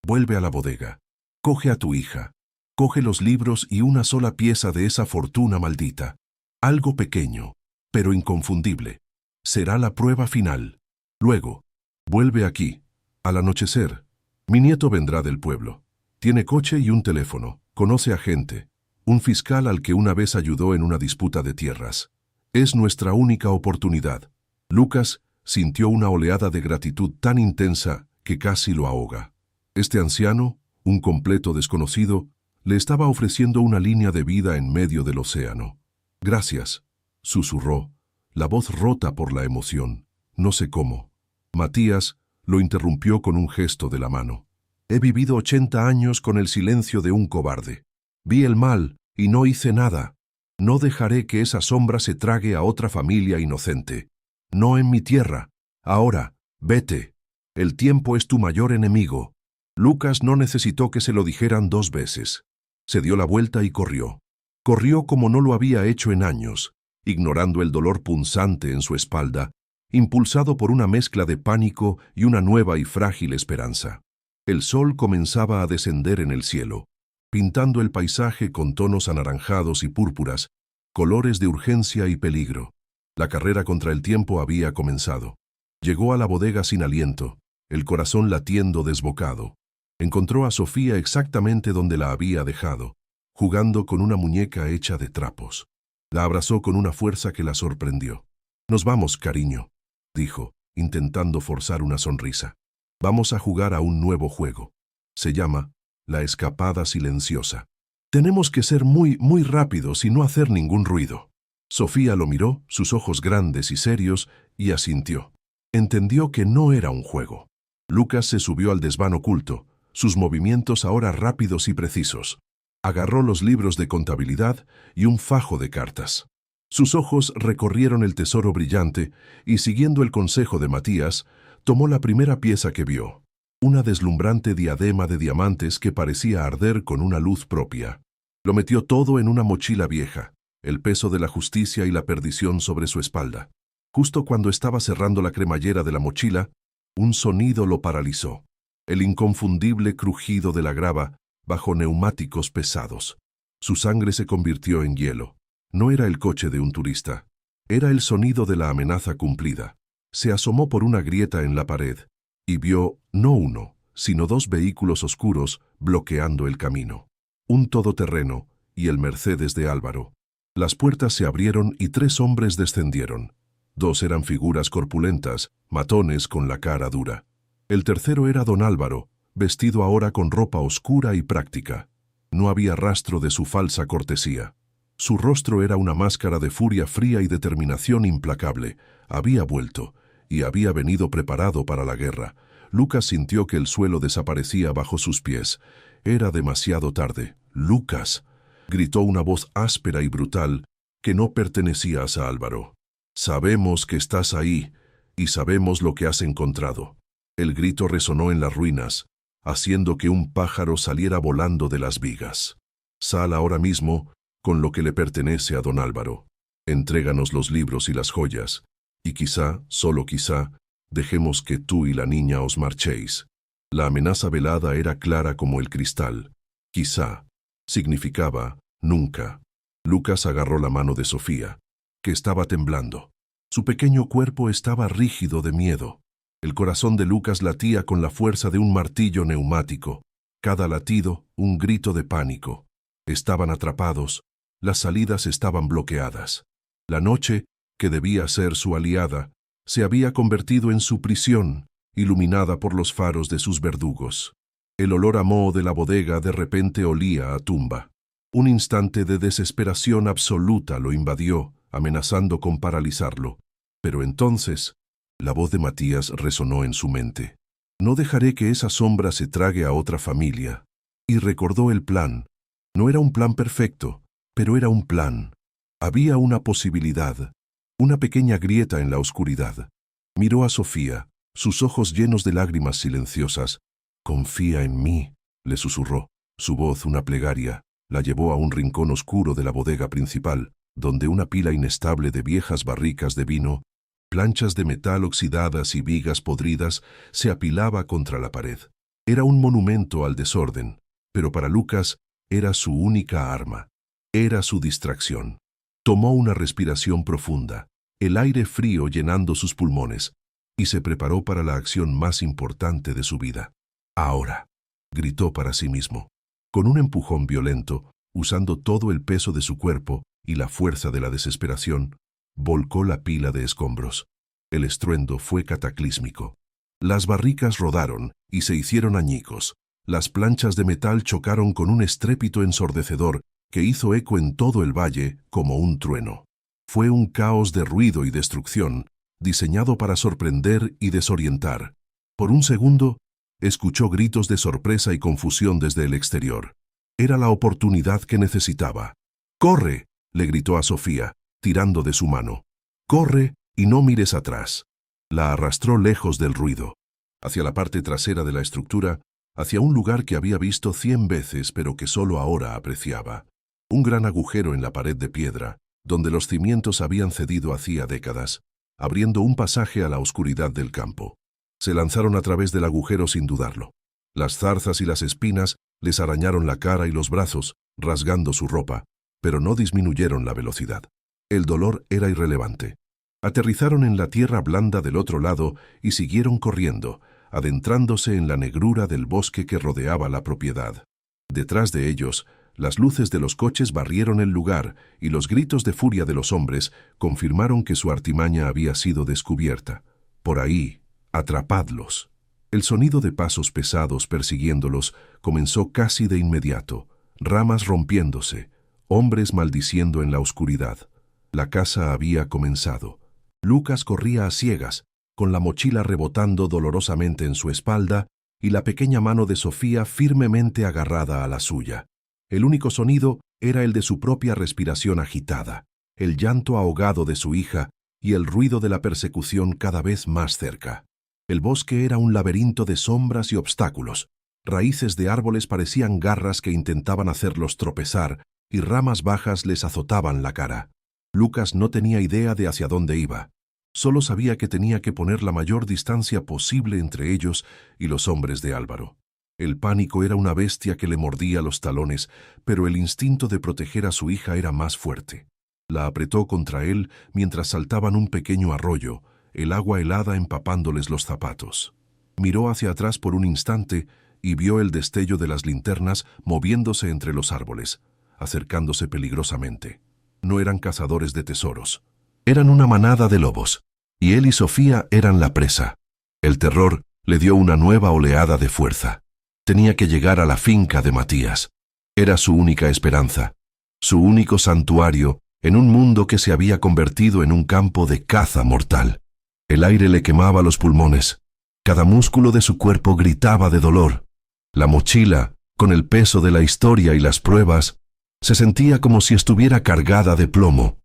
Vuelve a la bodega. Coge a tu hija. Coge los libros y una sola pieza de esa fortuna maldita. Algo pequeño, pero inconfundible. Será la prueba final. Luego, vuelve aquí. Al anochecer. Mi nieto vendrá del pueblo. Tiene coche y un teléfono. Conoce a gente. Un fiscal al que una vez ayudó en una disputa de tierras. Es nuestra única oportunidad. Lucas sintió una oleada de gratitud tan intensa que casi lo ahoga. Este anciano, un completo desconocido, le estaba ofreciendo una línea de vida en medio del océano. Gracias, susurró, la voz rota por la emoción. No sé cómo. Matías lo interrumpió con un gesto de la mano. He vivido 80 años con el silencio de un cobarde. Vi el mal y no hice nada. No dejaré que esa sombra se trague a otra familia inocente. No en mi tierra. Ahora, vete. El tiempo es tu mayor enemigo. Lucas no necesitó que se lo dijeran 2 veces. Se dio la vuelta y corrió. Corrió como no lo había hecho en años, ignorando el dolor punzante en su espalda, impulsado por una mezcla de pánico y una nueva y frágil esperanza. El sol comenzaba a descender en el cielo, pintando el paisaje con tonos anaranjados y púrpuras, colores de urgencia y peligro. La carrera contra el tiempo había comenzado. Llegó a la bodega sin aliento, el corazón latiendo desbocado. Encontró a Sofía exactamente donde la había dejado, jugando con una muñeca hecha de trapos. La abrazó con una fuerza que la sorprendió. «Nos vamos, cariño», dijo, intentando forzar una sonrisa. «Vamos a jugar a un nuevo juego. Se llama La escapada silenciosa. Tenemos que ser muy rápidos y no hacer ningún ruido». Sofía lo miró, sus ojos grandes y serios, y asintió. Entendió que no era un juego. Lucas se subió al desván oculto, sus movimientos ahora rápidos y precisos. Agarró los libros de contabilidad y un fajo de cartas. Sus ojos recorrieron el tesoro brillante y, siguiendo el consejo de Matías, tomó la primera pieza que vio, una deslumbrante diadema de diamantes que parecía arder con una luz propia. Lo metió todo en una mochila vieja, el peso de la justicia y la perdición sobre su espalda. Justo cuando estaba cerrando la cremallera de la mochila, un sonido lo paralizó. El inconfundible crujido de la grava bajo neumáticos pesados. Su sangre se convirtió en hielo. No era el coche de un turista. Era el sonido de la amenaza cumplida. Se asomó por una grieta en la pared y vio no uno, sino 2 vehículos oscuros bloqueando el camino. Un todoterreno y el Mercedes de Álvaro. Las puertas se abrieron y 3 hombres descendieron. 2 eran figuras corpulentas, matones con la cara dura. El tercero era don Álvaro, vestido ahora con ropa oscura y práctica. No había rastro de su falsa cortesía. Su rostro era una máscara de furia fría y determinación implacable. Había vuelto, y había venido preparado para la guerra. Lucas sintió que el suelo desaparecía bajo sus pies. Era demasiado tarde. «¡Lucas!», gritó una voz áspera y brutal que no pertenecía a Álvaro. «Sabemos que estás ahí, y sabemos lo que has encontrado». El grito resonó en las ruinas, haciendo que un pájaro saliera volando de las vigas. «Sal ahora mismo con lo que le pertenece a don Álvaro. Entréganos los libros y las joyas, y quizá, solo quizá, dejemos que tú y la niña os marchéis». La amenaza velada era clara como el cristal. Quizá significaba nunca. Lucas agarró la mano de Sofía, que estaba temblando. Su pequeño cuerpo estaba rígido de miedo. El corazón de Lucas latía con la fuerza de un martillo neumático. Cada latido, un grito de pánico. Estaban atrapados. Las salidas estaban bloqueadas. La noche, que debía ser su aliada, se había convertido en su prisión, iluminada por los faros de sus verdugos. El olor a moho de la bodega de repente olía a tumba. Un instante de desesperación absoluta lo invadió, amenazando con paralizarlo. Pero entonces, la voz de Matías resonó en su mente. No dejaré que esa sombra se trague a otra familia. Y recordó el plan. No era un plan perfecto, pero era un plan. Había una posibilidad, una pequeña grieta en la oscuridad. Miró a Sofía, sus ojos llenos de lágrimas silenciosas. «Confía en mí», le susurró. Su voz, una plegaria, la llevó a un rincón oscuro de la bodega principal, donde una pila inestable de viejas barricas de vino, planchas de metal oxidadas y vigas podridas se apilaba contra la pared. Era un monumento al desorden, pero para Lucas era su única arma. Era su distracción. Tomó una respiración profunda, el aire frío llenando sus pulmones, y se preparó para la acción más importante de su vida. «Ahora», gritó para sí mismo. Con un empujón violento, usando todo el peso de su cuerpo y la fuerza de la desesperación, volcó la pila de escombros. El estruendo fue cataclísmico. Las barricas rodaron y se hicieron añicos. Las planchas de metal chocaron con un estrépito ensordecedor que hizo eco en todo el valle como un trueno. Fue un caos de ruido y destrucción, diseñado para sorprender y desorientar. Por un segundo, escuchó gritos de sorpresa y confusión desde el exterior. Era la oportunidad que necesitaba. «¡Corre!», le gritó a Sofía, tirando de su mano. «¡Corre y no mires atrás!». La arrastró lejos del ruido, hacia la parte trasera de la estructura, hacia un lugar que había visto 100 veces pero que solo ahora apreciaba. Un gran agujero en la pared de piedra, donde los cimientos habían cedido hacía décadas, abriendo un pasaje a la oscuridad del campo. Se lanzaron a través del agujero sin dudarlo. Las zarzas y las espinas les arañaron la cara y los brazos, rasgando su ropa, pero no disminuyeron la velocidad. El dolor era irrelevante. Aterrizaron en la tierra blanda del otro lado y siguieron corriendo, adentrándose en la negrura del bosque que rodeaba la propiedad. Detrás de ellos, las luces de los coches barrieron el lugar y los gritos de furia de los hombres confirmaron que su artimaña había sido descubierta. «Por ahí, atrapadlos». El sonido de pasos pesados persiguiéndolos comenzó casi de inmediato, ramas rompiéndose, hombres maldiciendo en la oscuridad. La caza había comenzado. Lucas corría a ciegas, con la mochila rebotando dolorosamente en su espalda y la pequeña mano de Sofía firmemente agarrada a la suya. El único sonido era el de su propia respiración agitada, el llanto ahogado de su hija y el ruido de la persecución cada vez más cerca. El bosque era un laberinto de sombras y obstáculos. Raíces de árboles parecían garras que intentaban hacerlos tropezar y ramas bajas les azotaban la cara. Lucas no tenía idea de hacia dónde iba. Solo sabía que tenía que poner la mayor distancia posible entre ellos y los hombres de Álvaro. El pánico era una bestia que le mordía los talones, pero el instinto de proteger a su hija era más fuerte. La apretó contra él mientras saltaban un pequeño arroyo, el agua helada empapándoles los zapatos. Miró hacia atrás por un instante y vio el destello de las linternas moviéndose entre los árboles, acercándose peligrosamente. No eran cazadores de tesoros. Eran una manada de lobos, y él y Sofía eran la presa. El terror le dio una nueva oleada de fuerza. Tenía que llegar a la finca de Matías. Era su única esperanza, su único santuario en un mundo que se había convertido en un campo de caza mortal. El aire le quemaba los pulmones. Cada músculo de su cuerpo gritaba de dolor. La mochila, con el peso de la historia y las pruebas, se sentía como si estuviera cargada de plomo.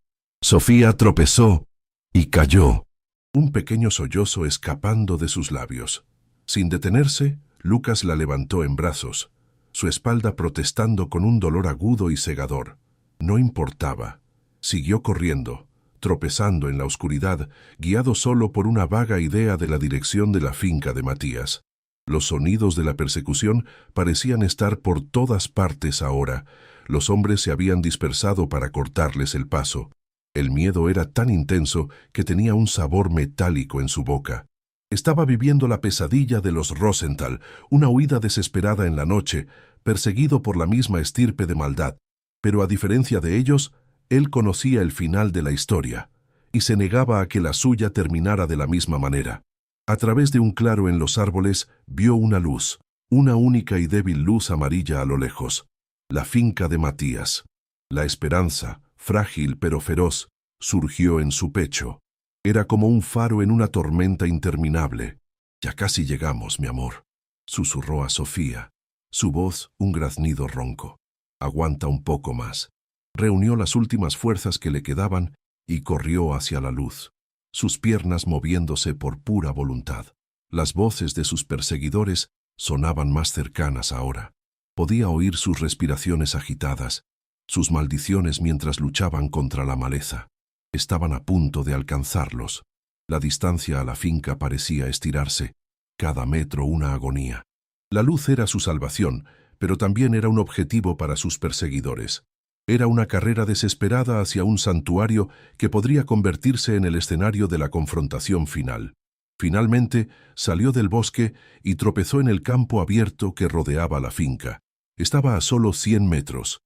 Sofía tropezó y cayó, un pequeño sollozo escapando de sus labios. Sin detenerse, Lucas la levantó en brazos, su espalda protestando con un dolor agudo y cegador. No importaba. Siguió corriendo, tropezando en la oscuridad, guiado solo por una vaga idea de la dirección de la finca de Matías. Los sonidos de la persecución parecían estar por todas partes ahora. Los hombres se habían dispersado para cortarles el paso. El miedo era tan intenso que tenía un sabor metálico en su boca. Estaba viviendo la pesadilla de los Rosenthal, una huida desesperada en la noche, perseguido por la misma estirpe de maldad. Pero a diferencia de ellos, él conocía el final de la historia, y se negaba a que la suya terminara de la misma manera. A través de un claro en los árboles, vio una luz, una única y débil luz amarilla a lo lejos. La finca de Matías. La esperanza, frágil pero feroz, surgió en su pecho. Era como un faro en una tormenta interminable. «Ya casi llegamos, mi amor», susurró a Sofía, su voz un graznido ronco. «Aguanta un poco más». Reunió las últimas fuerzas que le quedaban y corrió hacia la luz, sus piernas moviéndose por pura voluntad. Las voces de sus perseguidores sonaban más cercanas ahora. Podía oír sus respiraciones agitadas, sus maldiciones mientras luchaban contra la maleza. Estaban a punto de alcanzarlos. La distancia a la finca parecía estirarse, cada metro una agonía. La luz era su salvación, pero también era un objetivo para sus perseguidores. Era una carrera desesperada hacia un santuario que podría convertirse en el escenario de la confrontación final. Finalmente, salió del bosque y tropezó en el campo abierto que rodeaba la finca. Estaba a solo 100 metros.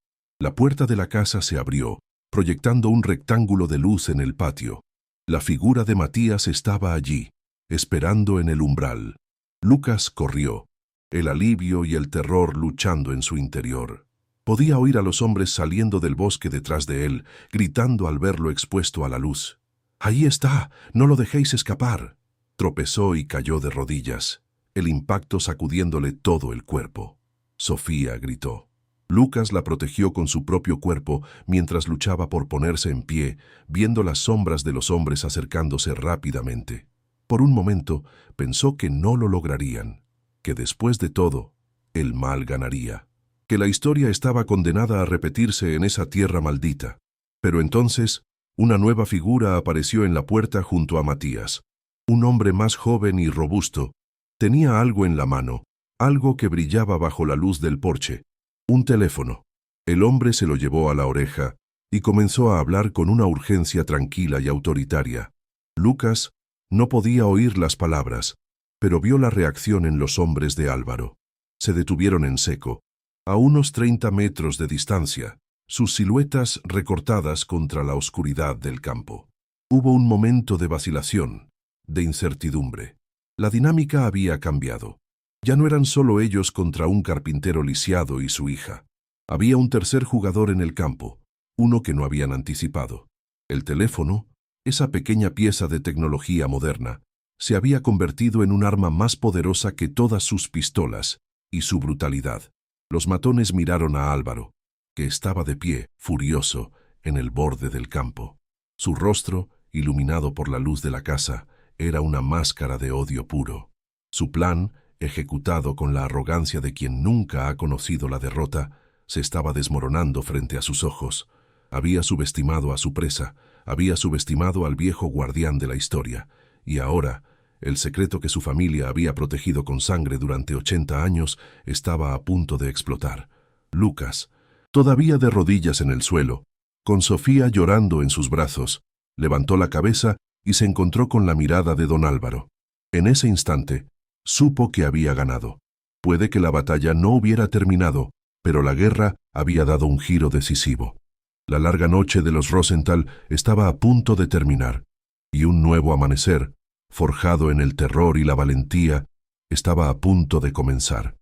La puerta de la casa se abrió, proyectando un rectángulo de luz en el patio. La figura de Matías estaba allí, esperando en el umbral. Lucas corrió, el alivio y el terror luchando en su interior. Podía oír a los hombres saliendo del bosque detrás de él, gritando al verlo expuesto a la luz. «¡Ahí está! ¡No lo dejéis escapar!». Tropezó y cayó de rodillas, el impacto sacudiéndole todo el cuerpo. Sofía gritó. Lucas la protegió con su propio cuerpo mientras luchaba por ponerse en pie, viendo las sombras de los hombres acercándose rápidamente. Por un momento pensó que no lo lograrían, que después de todo, el mal ganaría, que la historia estaba condenada a repetirse en esa tierra maldita. Pero entonces, una nueva figura apareció en la puerta junto a Matías. Un hombre más joven y robusto. Tenía algo en la mano, algo que brillaba bajo la luz del porche. Un teléfono. El hombre se lo llevó a la oreja y comenzó a hablar con una urgencia tranquila y autoritaria. Lucas no podía oír las palabras, pero vio la reacción en los hombres de Álvaro. Se detuvieron en seco, a unos 30 metros de distancia, sus siluetas recortadas contra la oscuridad del campo. Hubo un momento de vacilación, de incertidumbre. La dinámica había cambiado. Ya no eran solo ellos contra un carpintero lisiado y su hija. Había un tercer jugador en el campo, uno que no habían anticipado. El teléfono, esa pequeña pieza de tecnología moderna, se había convertido en un arma más poderosa que todas sus pistolas y su brutalidad. Los matones miraron a Álvaro, que estaba de pie, furioso, en el borde del campo. Su rostro, iluminado por la luz de la casa, era una máscara de odio puro. Su plan, ejecutado con la arrogancia de quien nunca ha conocido la derrota, se estaba desmoronando frente a sus ojos. Había subestimado a su presa, había subestimado al viejo guardián de la historia, y ahora, el secreto que su familia había protegido con sangre durante 80 años estaba a punto de explotar. Lucas, todavía de rodillas en el suelo, con Sofía llorando en sus brazos, levantó la cabeza y se encontró con la mirada de don Álvaro. En ese instante, supo que había ganado. Puede que la batalla no hubiera terminado, pero la guerra había dado un giro decisivo. La larga noche de los Rosenthal estaba a punto de terminar, y un nuevo amanecer, forjado en el terror y la valentía, estaba a punto de comenzar.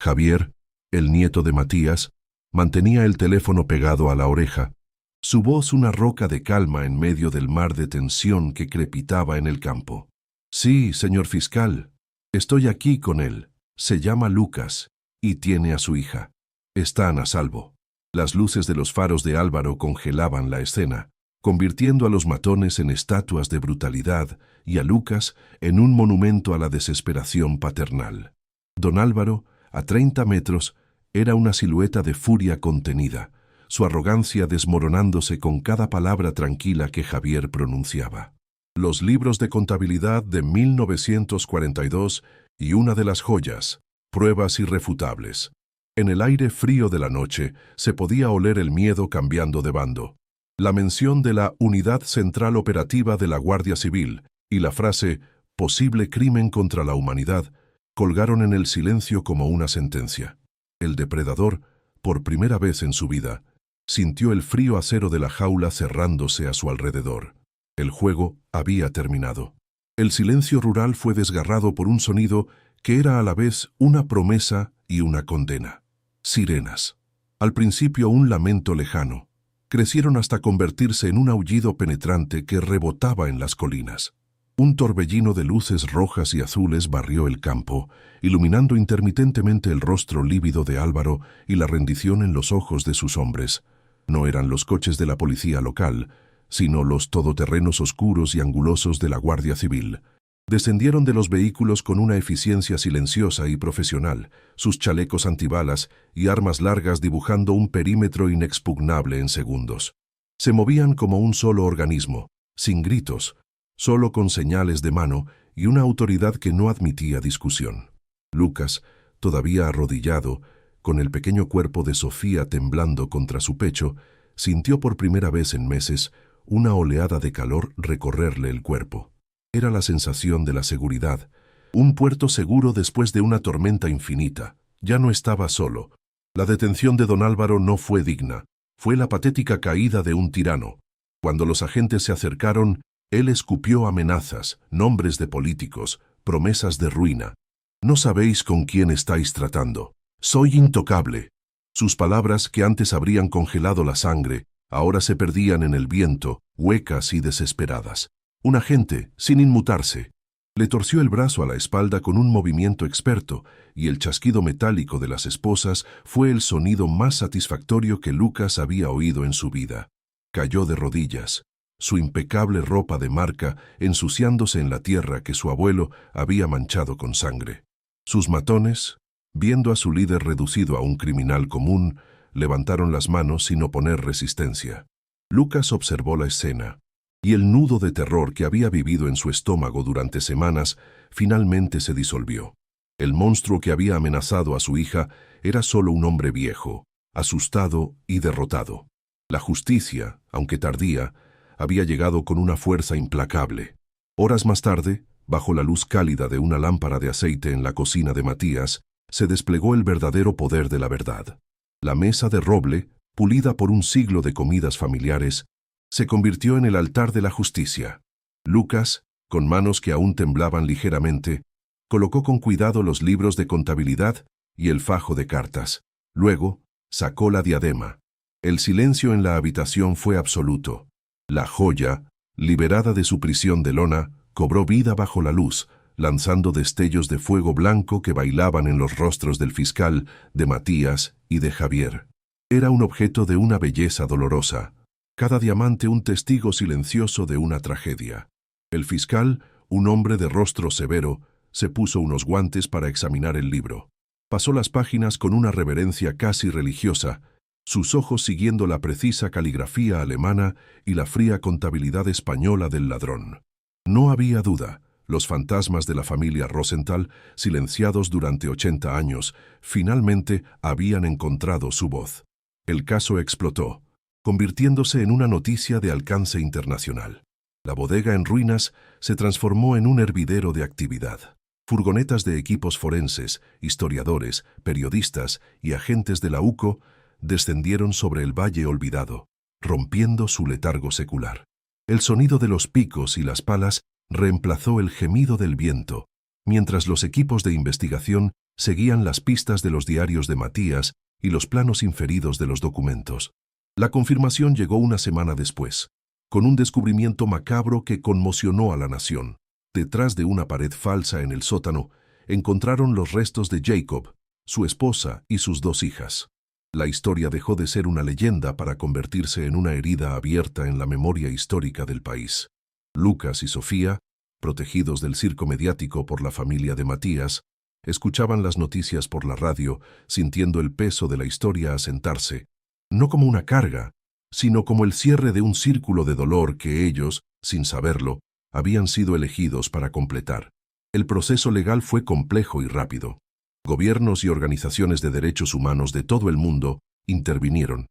Javier, el nieto de Matías, mantenía el teléfono pegado a la oreja, su voz una roca de calma en medio del mar de tensión que crepitaba en el campo. «Sí, señor fiscal, estoy aquí con él. Se llama Lucas y tiene a su hija. Están a salvo». Las luces de los faros de Álvaro congelaban la escena, convirtiendo a los matones en estatuas de brutalidad y a Lucas en un monumento a la desesperación paternal. Don Álvaro, a 30 metros, era una silueta de furia contenida, su arrogancia desmoronándose con cada palabra tranquila que Javier pronunciaba. Los libros de contabilidad de 1942 y una de las joyas, pruebas irrefutables. En el aire frío de la noche se podía oler el miedo cambiando de bando. La mención de la Unidad Central Operativa de la Guardia Civil y la frase «posible crimen contra la humanidad» colgaron en el silencio como una sentencia. El depredador, por primera vez en su vida, sintió el frío acero de la jaula cerrándose a su alrededor. El juego había terminado. El silencio rural fue desgarrado por un sonido que era a la vez una promesa y una condena. Sirenas. Al principio un lamento lejano. Crecieron hasta convertirse en un aullido penetrante que rebotaba en las colinas. Un torbellino de luces rojas y azules barrió el campo, iluminando intermitentemente el rostro lívido de Álvaro y la rendición en los ojos de sus hombres. No eran los coches de la policía local, sino los todoterrenos oscuros y angulosos de la Guardia Civil. Descendieron de los vehículos con una eficiencia silenciosa y profesional, sus chalecos antibalas y armas largas dibujando un perímetro inexpugnable en segundos. Se movían como un solo organismo, sin gritos, solo con señales de mano y una autoridad que no admitía discusión. Lucas, todavía arrodillado, con el pequeño cuerpo de Sofía temblando contra su pecho, sintió por primera vez en meses una oleada de calor recorrerle el cuerpo. Era la sensación de la seguridad, un puerto seguro después de una tormenta infinita. Ya no estaba solo. La detención de don Álvaro no fue digna, fue la patética caída de un tirano. Cuando los agentes se acercaron, él escupió amenazas, nombres de políticos, promesas de ruina. «No sabéis con quién estáis tratando. Soy intocable». Sus palabras, que antes habrían congelado la sangre, ahora se perdían en el viento, huecas y desesperadas. Un agente, sin inmutarse, le torció el brazo a la espalda con un movimiento experto, y el chasquido metálico de las esposas fue el sonido más satisfactorio que Lucas había oído en su vida. Cayó de rodillas, su impecable ropa de marca ensuciándose en la tierra que su abuelo había manchado con sangre. Sus matones, viendo a su líder reducido a un criminal común, levantaron las manos sin oponer resistencia. Lucas observó la escena, y el nudo de terror que había vivido en su estómago durante semanas finalmente se disolvió. El monstruo que había amenazado a su hija era solo un hombre viejo, asustado y derrotado. La justicia, aunque tardía, había llegado con una fuerza implacable. Horas más tarde, bajo la luz cálida de una lámpara de aceite en la cocina de Matías, se desplegó el verdadero poder de la verdad. La mesa de roble, pulida por un siglo de comidas familiares, se convirtió en el altar de la justicia. Lucas, con manos que aún temblaban ligeramente, colocó con cuidado los libros de contabilidad y el fajo de cartas. Luego, sacó la diadema. El silencio en la habitación fue absoluto. La joya, liberada de su prisión de lona, cobró vida bajo la luz, lanzando destellos de fuego blanco que bailaban en los rostros del fiscal, de Matías y de Javier. Era un objeto de una belleza dolorosa, cada diamante un testigo silencioso de una tragedia. El fiscal, un hombre de rostro severo, se puso unos guantes para examinar el libro. Pasó las páginas con una reverencia casi religiosa, sus ojos siguiendo la precisa caligrafía alemana y la fría contabilidad española del ladrón. No había duda. Los fantasmas de la familia Rosenthal, silenciados durante 80 años, finalmente habían encontrado su voz. El caso explotó, convirtiéndose en una noticia de alcance internacional. La bodega en ruinas se transformó en un hervidero de actividad. Furgonetas de equipos forenses, historiadores, periodistas y agentes de la UCO descendieron sobre el valle olvidado, rompiendo su letargo secular. El sonido de los picos y las palas reemplazó el gemido del viento, mientras los equipos de investigación seguían las pistas de los diarios de Matías y los planos inferidos de los documentos. La confirmación llegó una semana después, con un descubrimiento macabro que conmocionó a la nación. Detrás de una pared falsa en el sótano, encontraron los restos de Jacob, su esposa y sus 2 hijas. La historia dejó de ser una leyenda para convertirse en una herida abierta en la memoria histórica del país. Lucas y Sofía, protegidos del circo mediático por la familia de Matías, escuchaban las noticias por la radio, sintiendo el peso de la historia asentarse, no como una carga, sino como el cierre de un círculo de dolor que ellos, sin saberlo, habían sido elegidos para completar. El proceso legal fue complejo y rápido. Gobiernos y organizaciones de derechos humanos de todo el mundo intervinieron.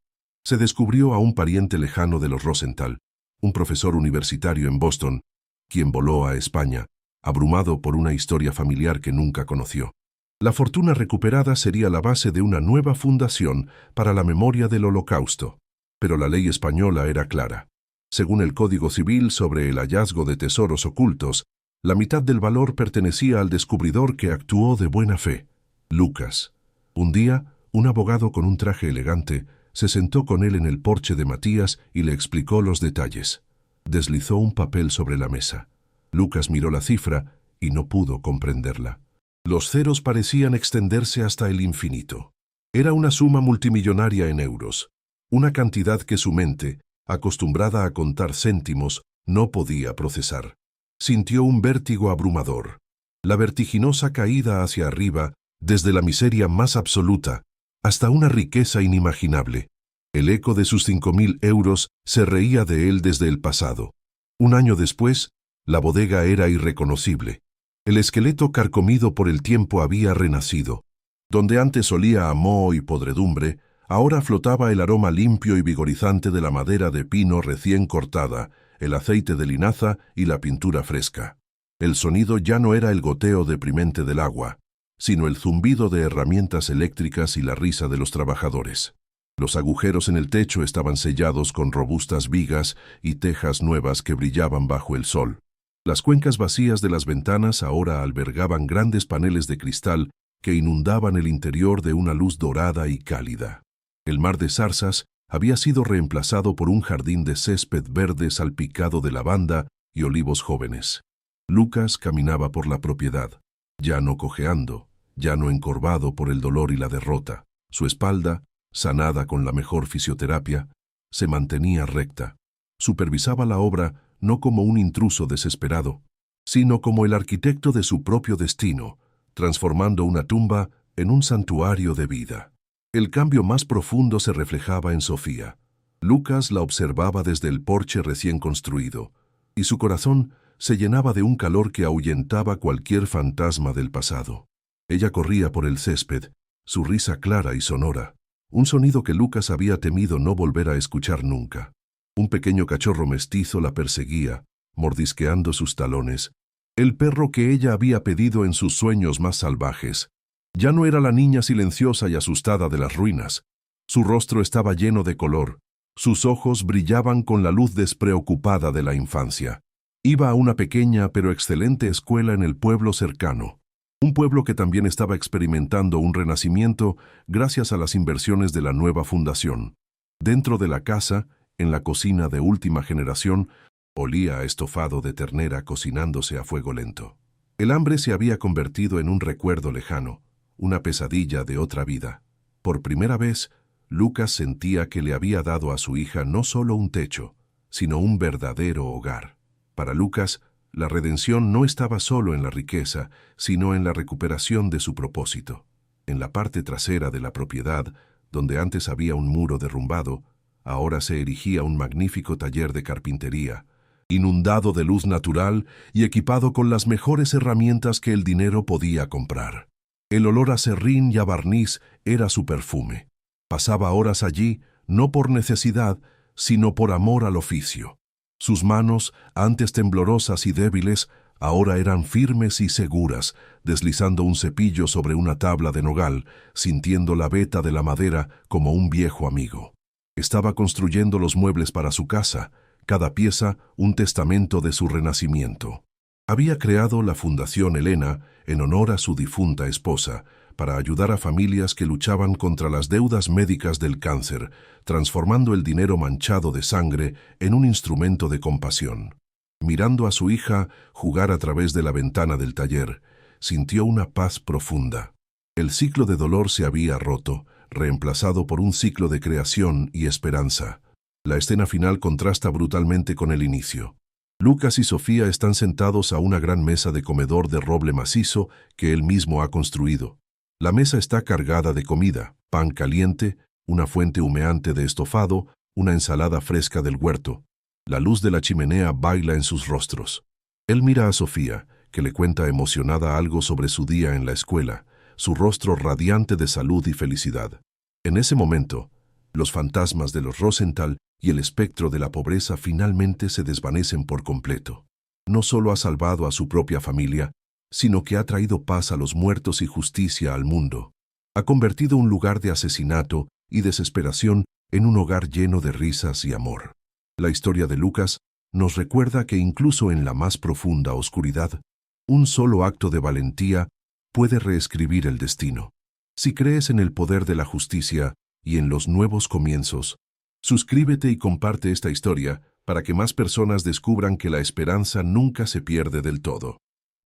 Se descubrió a un pariente lejano de los Rosenthal, un profesor universitario en Boston, quien voló a España, abrumado por una historia familiar que nunca conoció. La fortuna recuperada sería la base de una nueva fundación para la memoria del Holocausto. Pero la ley española era clara. Según el Código Civil sobre el hallazgo de tesoros ocultos, la mitad del valor pertenecía al descubridor que actuó de buena fe, Lucas. Un día, un abogado con un traje elegante se sentó con él en el porche de Matías y le explicó los detalles. Deslizó un papel sobre la mesa. Lucas miró la cifra y no pudo comprenderla. Los ceros parecían extenderse hasta el infinito. Era una suma multimillonaria en euros, una cantidad que su mente, acostumbrada a contar céntimos, no podía procesar. Sintió un vértigo abrumador, la vertiginosa caída hacia arriba, desde la miseria más absoluta, hasta una riqueza inimaginable. El eco de sus 5.000 euros se reía de él desde el pasado. Un año después, la bodega era irreconocible. El esqueleto carcomido por el tiempo había renacido. Donde antes olía a moho y podredumbre, ahora flotaba el aroma limpio y vigorizante de la madera de pino recién cortada, el aceite de linaza y la pintura fresca. El sonido ya no era el goteo deprimente del agua, sino el zumbido de herramientas eléctricas y la risa de los trabajadores. Los agujeros en el techo estaban sellados con robustas vigas y tejas nuevas que brillaban bajo el sol. Las cuencas vacías de las ventanas ahora albergaban grandes paneles de cristal que inundaban el interior de una luz dorada y cálida. El mar de zarzas había sido reemplazado por un jardín de césped verde salpicado de lavanda y olivos jóvenes. Lucas caminaba por la propiedad, ya no cojeando, ya no encorvado por el dolor y la derrota. Su espalda, sanada con la mejor fisioterapia, se mantenía recta. Supervisaba la obra no como un intruso desesperado, sino como el arquitecto de su propio destino, transformando una tumba en un santuario de vida. El cambio más profundo se reflejaba en Sofía. Lucas la observaba desde el porche recién construido, y su corazón se llenaba de un calor que ahuyentaba cualquier fantasma del pasado. Ella corría por el césped, su risa clara y sonora, un sonido que Lucas había temido no volver a escuchar nunca. Un pequeño cachorro mestizo la perseguía, mordisqueando sus talones. El perro que ella había pedido en sus sueños más salvajes. Ya no era la niña silenciosa y asustada de las ruinas. Su rostro estaba lleno de color. Sus ojos brillaban con la luz despreocupada de la infancia. Iba a una pequeña pero excelente escuela en el pueblo cercano. Un pueblo que también estaba experimentando un renacimiento gracias a las inversiones de la nueva fundación. Dentro de la casa, en la cocina de última generación, olía a estofado de ternera cocinándose a fuego lento. El hambre se había convertido en un recuerdo lejano, una pesadilla de otra vida. Por primera vez, Lucas sentía que le había dado a su hija no solo un techo, sino un verdadero hogar. Para Lucas, la redención no estaba solo en la riqueza, sino en la recuperación de su propósito. En la parte trasera de la propiedad, donde antes había un muro derrumbado, ahora se erigía un magnífico taller de carpintería, inundado de luz natural y equipado con las mejores herramientas que el dinero podía comprar. El olor a serrín y a barniz era su perfume. Pasaba horas allí, no por necesidad, sino por amor al oficio. Sus manos, antes temblorosas y débiles, ahora eran firmes y seguras, deslizando un cepillo sobre una tabla de nogal, sintiendo la veta de la madera como un viejo amigo. Estaba construyendo los muebles para su casa, cada pieza un testamento de su renacimiento. Había creado la Fundación Helena en honor a su difunta esposa, para ayudar a familias que luchaban contra las deudas médicas del cáncer, transformando el dinero manchado de sangre en un instrumento de compasión. Mirando a su hija jugar a través de la ventana del taller, sintió una paz profunda. El ciclo de dolor se había roto, reemplazado por un ciclo de creación y esperanza. La escena final contrasta brutalmente con el inicio. Lucas y Sofía están sentados a una gran mesa de comedor de roble macizo que él mismo ha construido. La mesa está cargada de comida, pan caliente, una fuente humeante de estofado, una ensalada fresca del huerto. La luz de la chimenea baila en sus rostros. Él mira a Sofía, que le cuenta emocionada algo sobre su día en la escuela, su rostro radiante de salud y felicidad. En ese momento, Los fantasmas de los Rosenthal y el espectro de la pobreza finalmente se desvanecen por completo. No solo ha salvado a su propia familia, sino que ha traído paz a los muertos y justicia al mundo. Ha convertido un lugar de asesinato y desesperación en un hogar lleno de risas y amor. La historia de Lucas nos recuerda que incluso en la más profunda oscuridad, un solo acto de valentía puede reescribir el destino. Si crees en el poder de la justicia y en los nuevos comienzos, suscríbete y comparte esta historia para que más personas descubran que la esperanza nunca se pierde del todo.